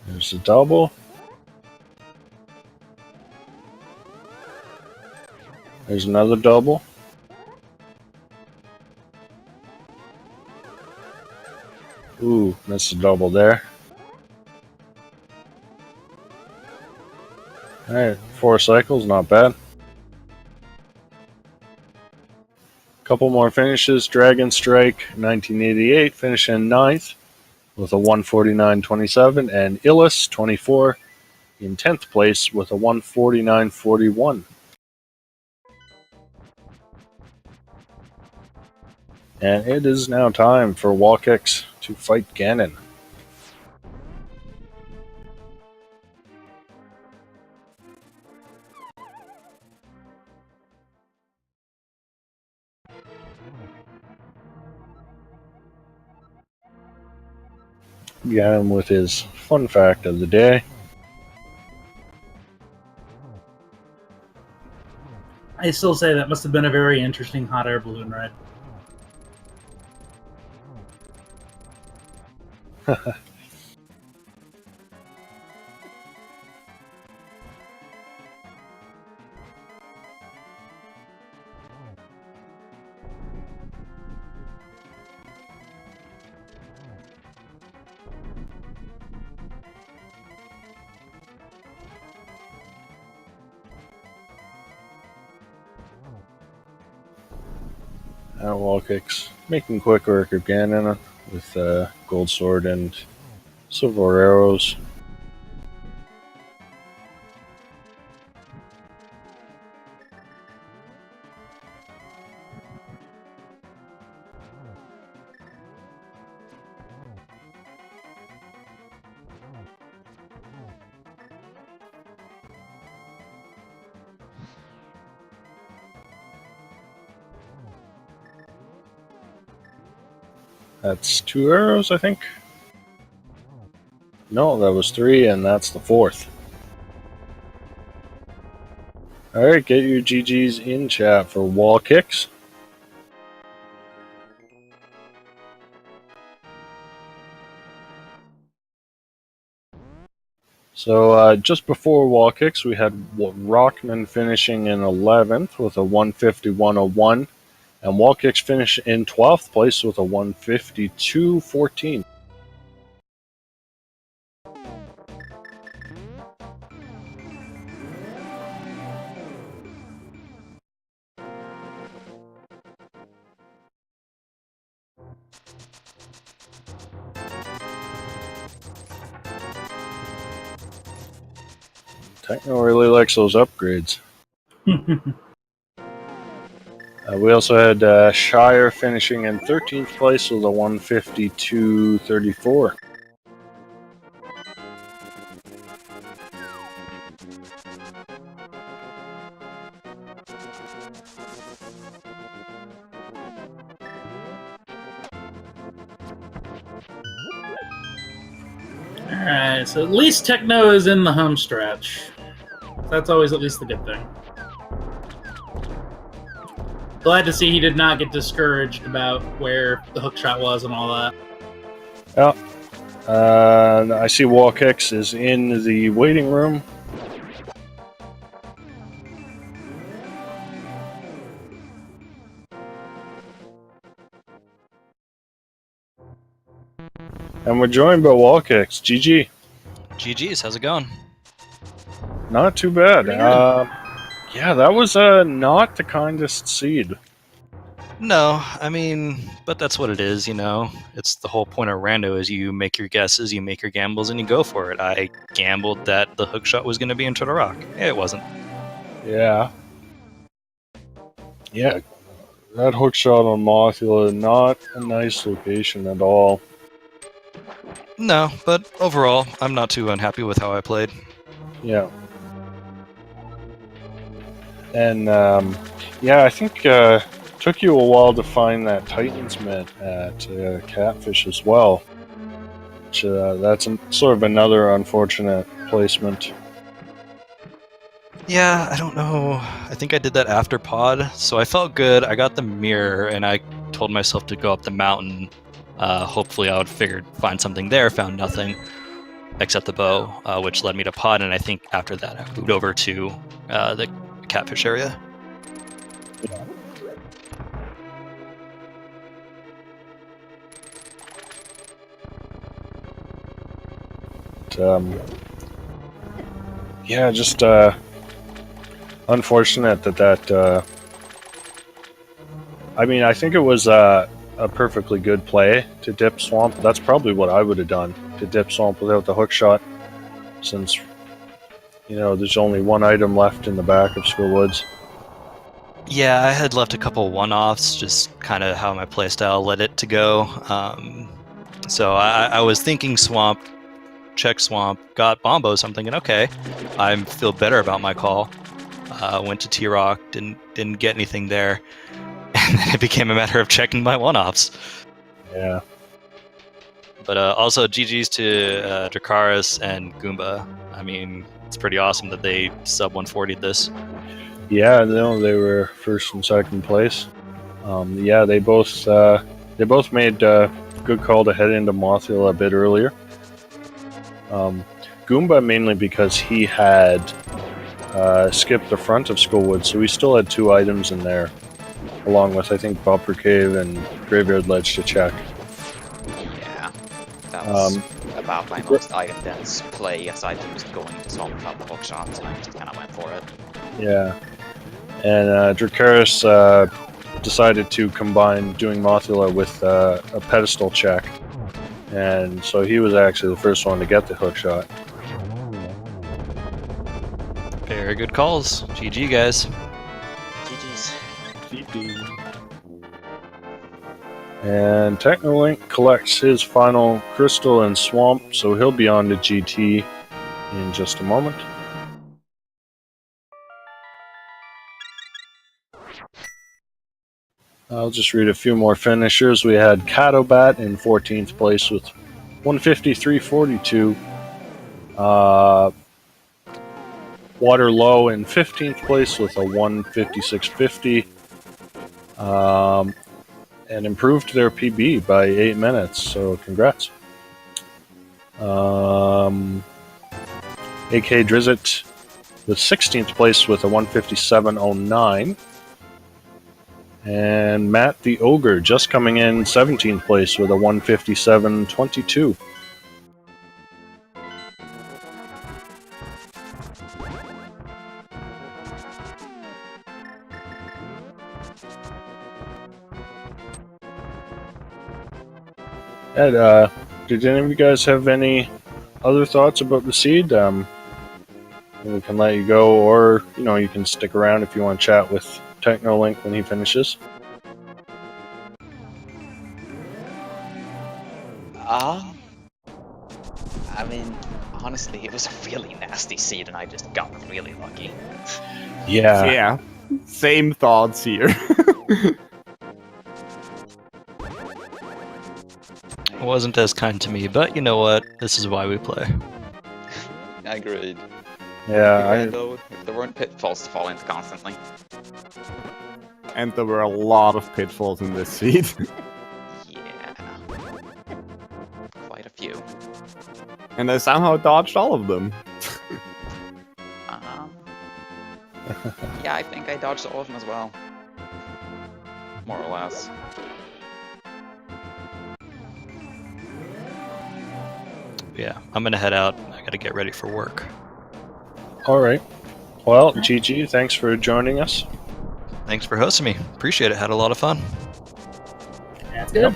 There's a double. There's another double. Ooh, missed a double there. Alright, 4 cycles, not bad. Couple more finishes. Dragon Strike 1988 finishing 9th with a 149.27, and Illis 24 in 10th place with a 149.41. And it is now time for Walkix to fight Ganon. Ganon with his fun fact of the day. I still say that must have been a very interesting hot air balloon ride. Now Walkix making quick work of Ganon with gold sword and silver arrows. That's 2 arrows, I think. No, that was 3, and that's the 4th. Alright, get your GGs in chat for Walkix. So just before Walkix, we had Rockman finishing in 11th with a 150-101, and Walkix finished in 12th place with a 152-14. Techno really likes those upgrades. We also had Shire finishing in 13th place with a 152-34. Alright, so at least Techno is in the home stretch. That's always at least a good thing. Glad to see he did not get discouraged about where the hookshot was and all that. Yeah. I see Walkix is in the waiting room. And we're joined by Walkix. GG. GG's, how's it going? Not too bad. Yeah, that was not the kindest seed. No, I mean, but that's what it is, you know? It's the whole point of rando is you make your guesses, you make your gambles, and you go for it. I gambled that the hookshot was going to be into the rock. It wasn't. Yeah. Yeah, that hookshot on Mothula, not a nice location at all. No, but overall, I'm not too unhappy with how I played. Yeah. And, yeah, I think took you a while to find that Titan's Mitt at Catfish as well. Which, that's sort of another unfortunate placement. Yeah, I don't know. I think I did that after pod, so I felt good. I got the mirror, and I told myself to go up the mountain. Hopefully I would find something there, found nothing except the bow, which led me to pod, and I think after that I moved over to the Catfish area. Yeah, just unfortunate that I mean, I think it was a perfectly good play to dip Swamp. That's probably what I would have done, to dip Swamp without the hookshot, since, you know, there's only one item left in the back of School Woods. Yeah, I had left a couple one-offs, just kind of how my playstyle led it to go. So I was thinking Swamp, check Swamp, got Bombo, so I'm thinking, okay, I feel better about my call. Went to T-Rock, didn't get anything there. And then it became a matter of checking my one-offs. Yeah. But also GG's to Dracarys and Goomba. I mean, it's pretty awesome that they sub 140'd this. Yeah, no, they were first and second place. Yeah, they both made a good call to head into Mothula a bit earlier. Goomba mainly because he had skipped the front of Skullwood, so he still had 2 items in there, along with I think Bumper Cave and Graveyard Ledge to check. Yeah, that was about my most item dense play, aside from just going to swamp without the hook shots, and I just kind of went for it. Yeah, and Dracarys decided to combine doing Mothula with a pedestal check, and so he was actually the first one to get the hook shot. Very good calls. GG, guys. GG's. GG. And Technolink collects his final crystal and swamp, so he'll be on to GT in just a moment. I'll just read a few more finishers. We had Catobat in 14th place with 153.42. Waterlow in 15th place with a 156.50. And improved their PB by 8 minutes, so congrats. AK Drizzt with 16th place with a 157.09. And Matt the Ogre just coming in 17th place with a 157.22. Ed, did any of you guys have any other thoughts about the seed? We can let you go, or you can stick around if you want to chat with Technolink when he finishes. I mean, honestly, it was a really nasty seed, and I just got really lucky. Yeah. Same thoughts here. It wasn't as kind to me, but you know what? This is why we play. Agreed. Yeah, Though there weren't pitfalls to fall into constantly. And there were a lot of pitfalls in this seed. Yeah. Quite a few. And I somehow dodged all of them. Yeah, I think I dodged all of them as well. More or less. Yeah, I'm gonna head out. I gotta get ready for work. All right. Well, GG, thanks for joining us. Thanks for hosting me. Appreciate it. Had a lot of fun. That's good.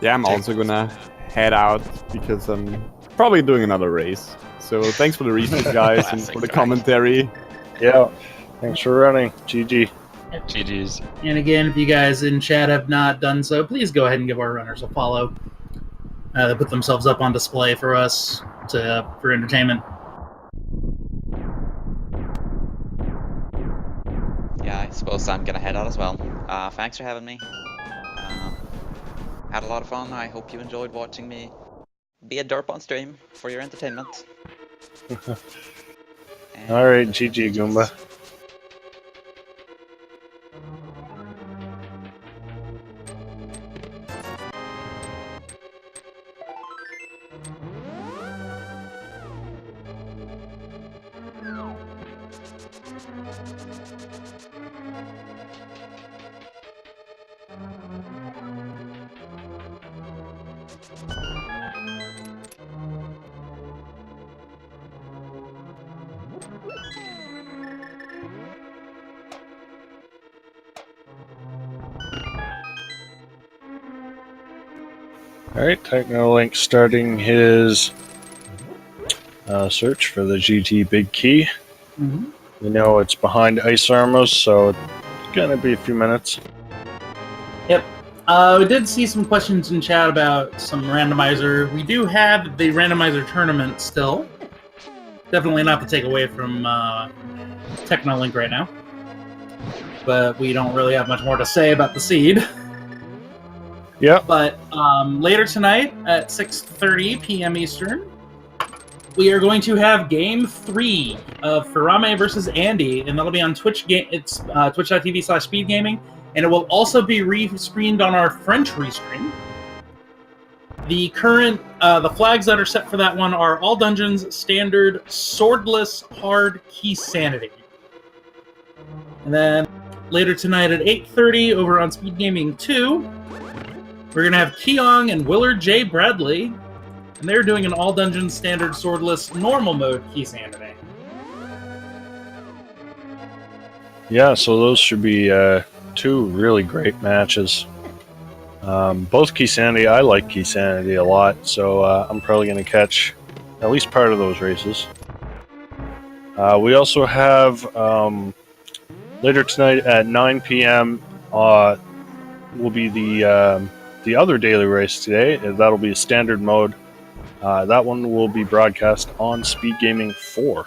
Yeah, I'm also gonna head out because I'm probably doing another race. So thanks for the research, guys, and for the commentary. Yeah, thanks for running. GG. GG's. And again, if you guys in chat have not done so, please go ahead and give our runners a follow. They put themselves up on display for us for entertainment. Yeah, I suppose I'm gonna head out as well. Thanks for having me. Had a lot of fun. I hope you enjoyed watching me be a derp on stream for your entertainment. Alright, GG, Goomba. Alright, Technolink starting his search for the GT Big Key. Mm-hmm. We know it's behind ice armors, so it's gonna be a few minutes. Yep. We did see some questions in chat about some randomizer. We do have the randomizer tournament still. Definitely not to take away from Technolink right now. But we don't really have much more to say about the seed. Yep. But later tonight at 6:30 p.m. Eastern, we are going to have Game 3 of Farame versus Andy, and that'll be on Twitch. It's twitch.tv/speedgaming, and it will also be re-screened on our French restream. The current the flags that are set for that one are all dungeons, standard, swordless, hard, key sanity. And then later tonight at 8:30 over on Speed Gaming 2, we're going to have Keong and Willard J. Bradley, and they're doing an all dungeon, standard, swordless, normal mode key sanity. Yeah, so those should be 2 really great matches. Both Key Sanity, I like Key Sanity a lot, so I'm probably going to catch at least part of those races. We also have later tonight at 9 p.m. Will be the other daily race today. That'll be a standard mode. That one will be broadcast on Speed Gaming 4.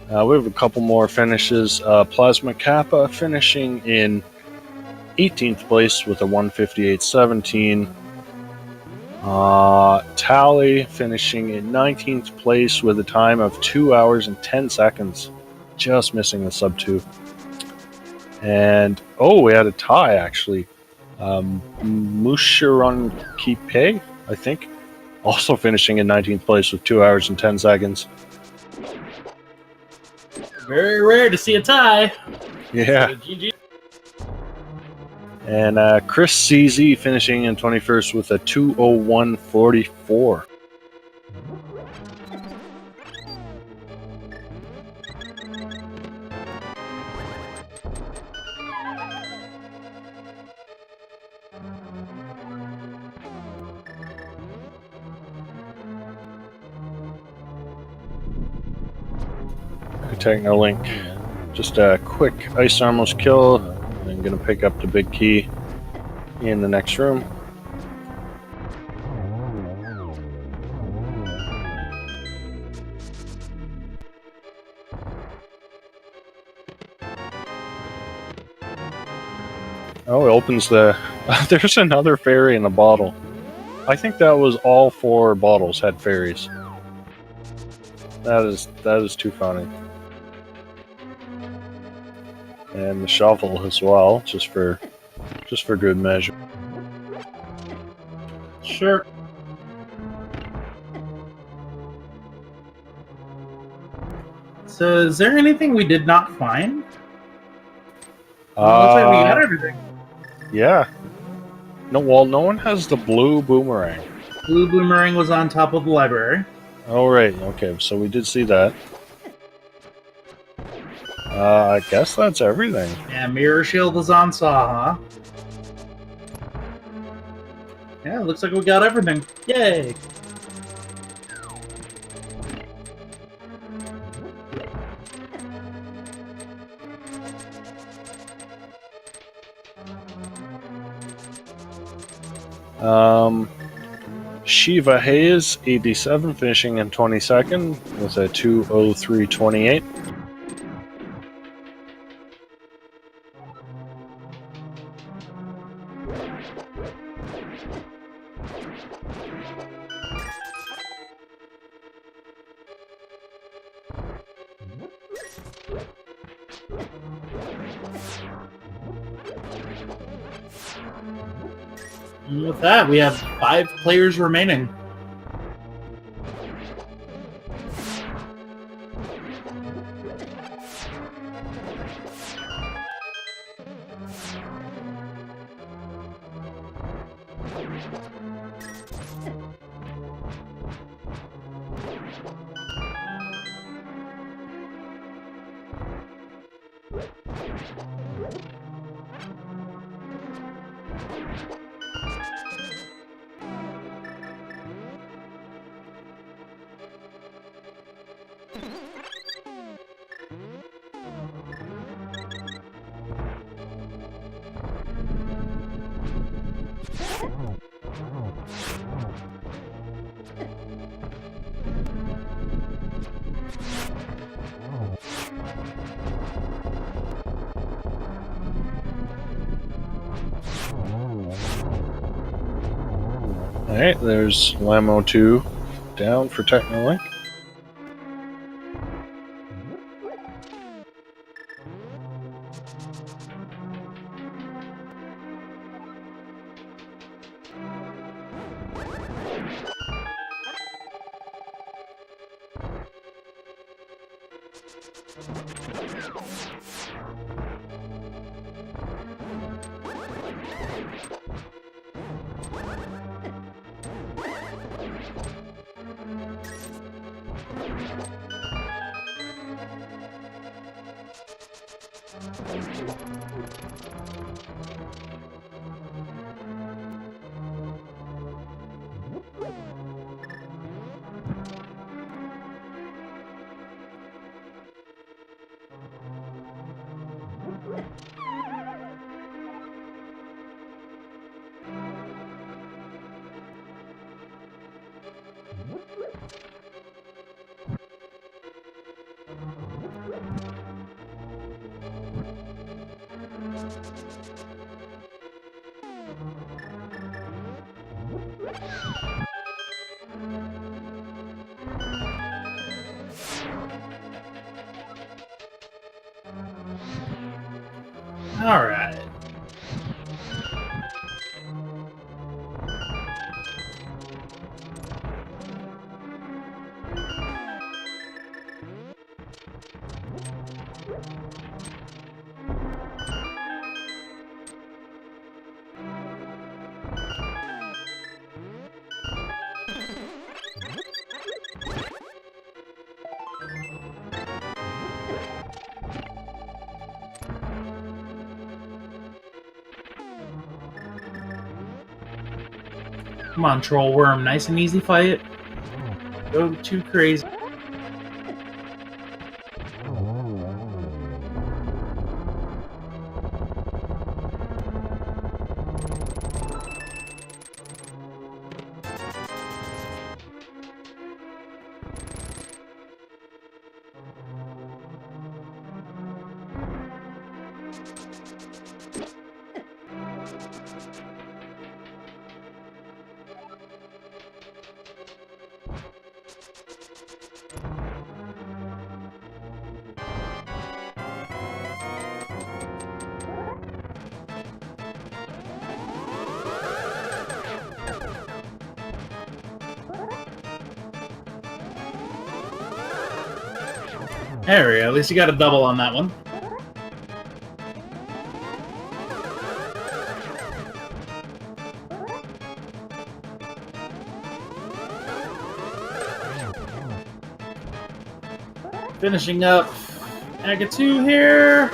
We have a couple more finishes. Plasma Kappa finishing in 18th place with a 158.17. Tally finishing in 19th place with a time of 2 hours and 10 seconds. Just missing the sub 2. And, we had a tie actually. Mushiron Kipe, I think, also finishing in 19th place with 2 hours and 10 seconds. Very rare to see a tie. Yeah. So, GG. And Chris CZ finishing in 21st with a 2:01.44. Technolink. Just a quick Ice Armors kill. I'm going to pick up the big key in the next room. Oh, it opens the... There's another fairy in a bottle. I think that was all 4 bottles had fairies. That is too funny. And the shovel as well, just for good measure. Sure. So, is there anything we did not find? Looks like we got everything. Yeah. No, well, no one has the blue boomerang. Blue boomerang was on top of the library. Oh, right. Okay, so we did see that. I guess that's everything. Yeah, mirror shield is on saw, huh? Yeah, looks like we got everything. Yay! Shiva Hayes, 87, finishing in 22nd with a 2:03.28. And with that, we have 5 players remaining. Alright, there's Lamo 2 down for Technolink. All right. Come on, Troll Worm. Nice and easy fight. Go too crazy. There we go. At least you got a double on that one. Finishing up Aga 2 here.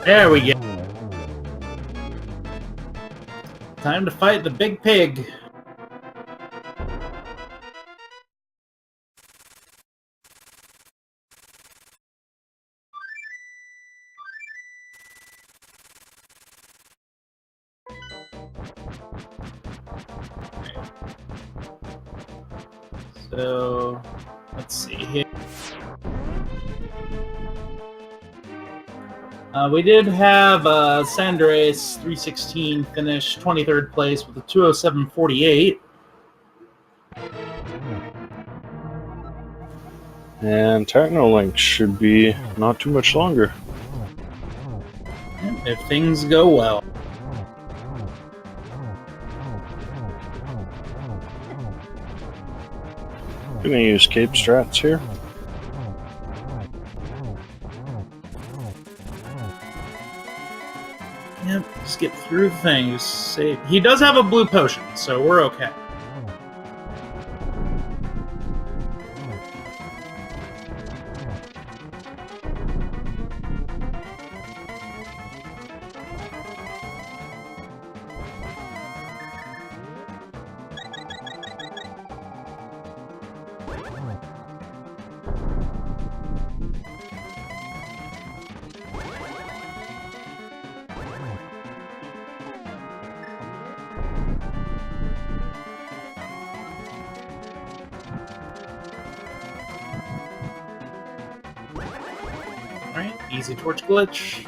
There we go. Time to fight the big pig. So, let's see here. We did have Sandres 316 finish 23rd place with a 207.48. And Technolink should be not too much longer. If things go well. Gonna use Cape Strats here. Yep, skip through the thing. Just save. He does have a blue potion, so we're okay. Easy torch glitch.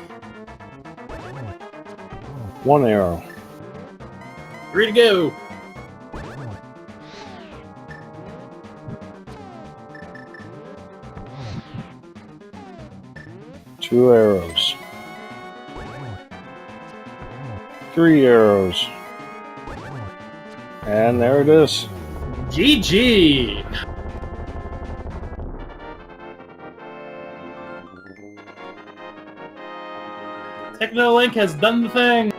1 arrow. 3 to go. Two arrows. 3 arrows. And there it is. GG. Technolink has done the thing.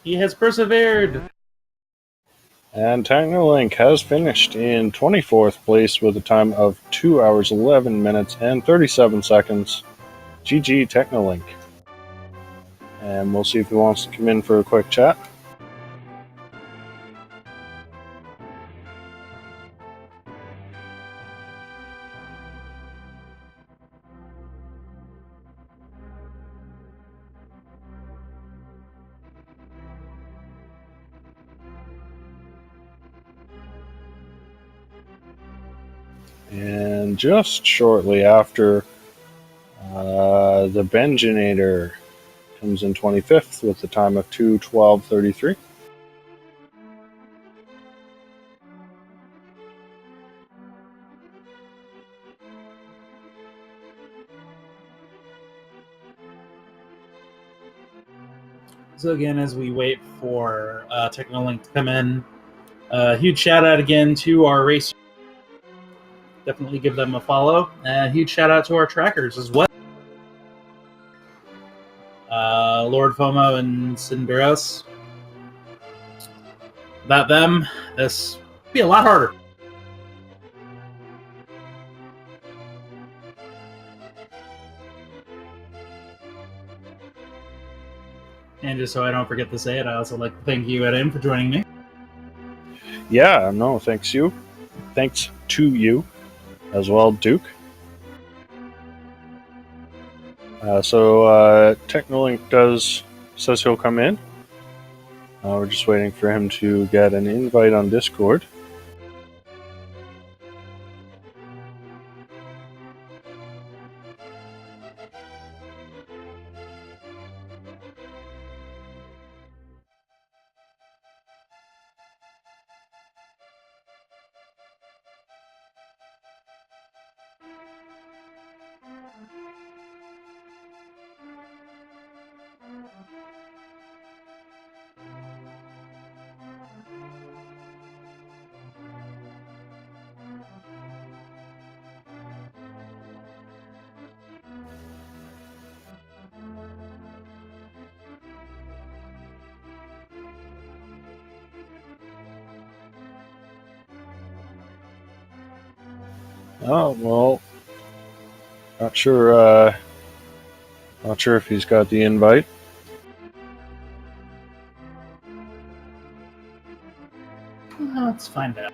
He has persevered. And Technolink has finished in 24th place with a time of 2 hours, 11 minutes, and 37 seconds. GG Technolink. And we'll see if he wants to come in for a quick chat. And just shortly after, the Benjinator comes in 25th with a time of 2:12:33. So again, as we wait for Technolink to come in, huge shout out again to our racers. Definitely give them a follow. Huge shout out to our trackers as well. Lord FOMO and Cinderos. Without them, this would be a lot harder. And just so I don't forget to say it, I also like to thank you, Adam, for joining me. Yeah, no, thanks you. Thanks to you as well, Duke. So Technolink says he'll come in. We're just waiting for him to get an invite on Discord. Oh, well, not sure if he's got the invite. Let's find out.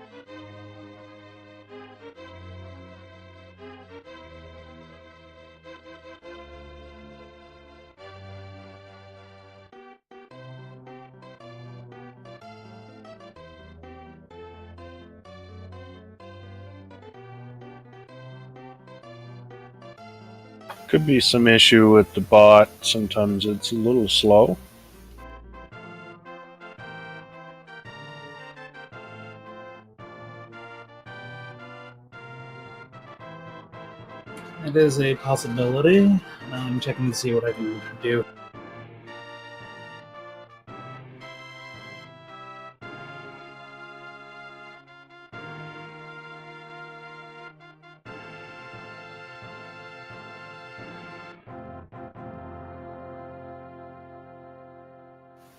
Could be some issue with the bot. Sometimes it's a little slow. It is a possibility. I'm checking to see what I can do.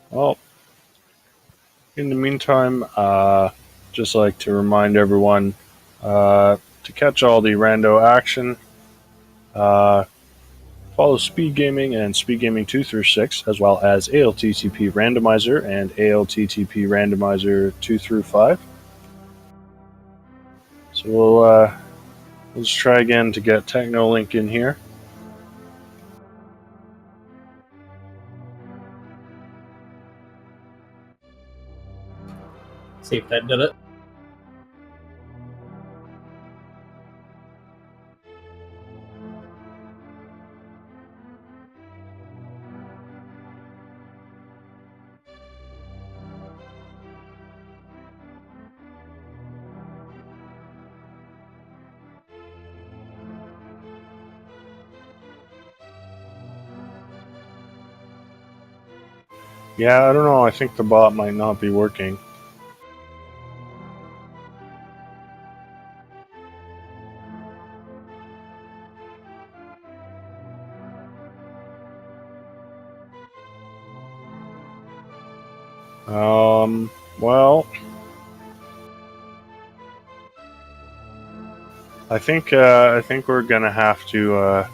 Well, in the meantime, just like to remind everyone to catch all the rando action. Follow Speed Gaming and Speed Gaming 2 through 6, as well as ALTTP Randomizer and ALTTP Randomizer 2 through 5. So let's try again to get Technolink in here. See if that did it. Yeah, I don't know. I think the bot might not be working. Well, I think we're gonna have to.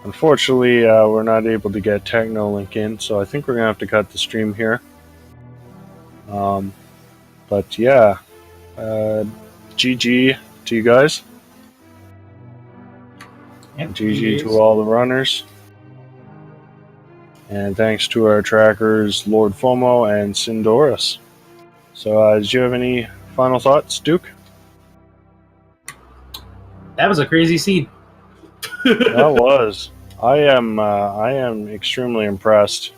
Unfortunately, we're not able to get Technolink in, so I think we're gonna have to cut the stream here. But yeah, GG to you guys. Yep, GG to all the runners. And thanks to our trackers, Lord Fomo and Sindoris. So, did you have any final thoughts, Duke? That was a crazy scene. That was. I am extremely impressed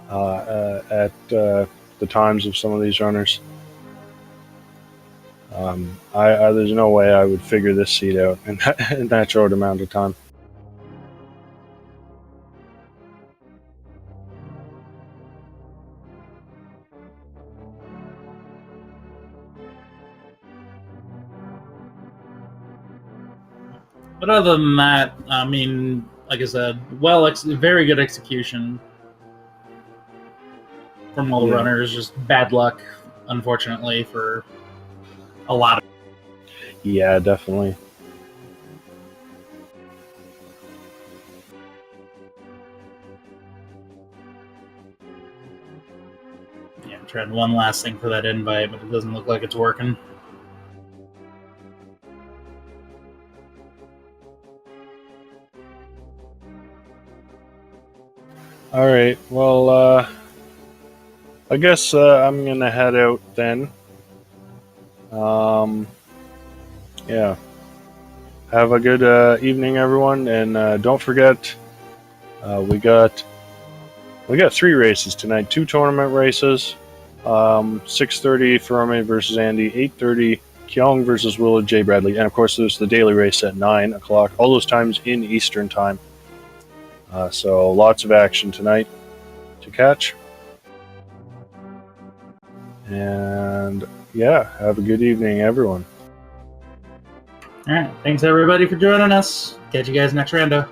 at the times of some of these runners. There's no way I would figure this seed out in that short amount of time. But other than that, I mean, like I said, very good execution from all the runners. Just bad luck, unfortunately, for a lot of. Yeah, definitely. Yeah, I'm trying one last thing for that invite, but it doesn't look like it's working. All right. Well, I guess I'm gonna head out then. Yeah. Have a good evening, everyone, and don't forget, we got 3 races tonight. 2 tournament races. 6:30 Ferome versus Andy. 8:30 Kyung versus Willard J. Bradley, and of course there's the daily race at 9 o'clock. All those times in Eastern time. So lots of action tonight to catch. And yeah, have a good evening, everyone. All right. Thanks, everybody, for joining us. Catch you guys next rando.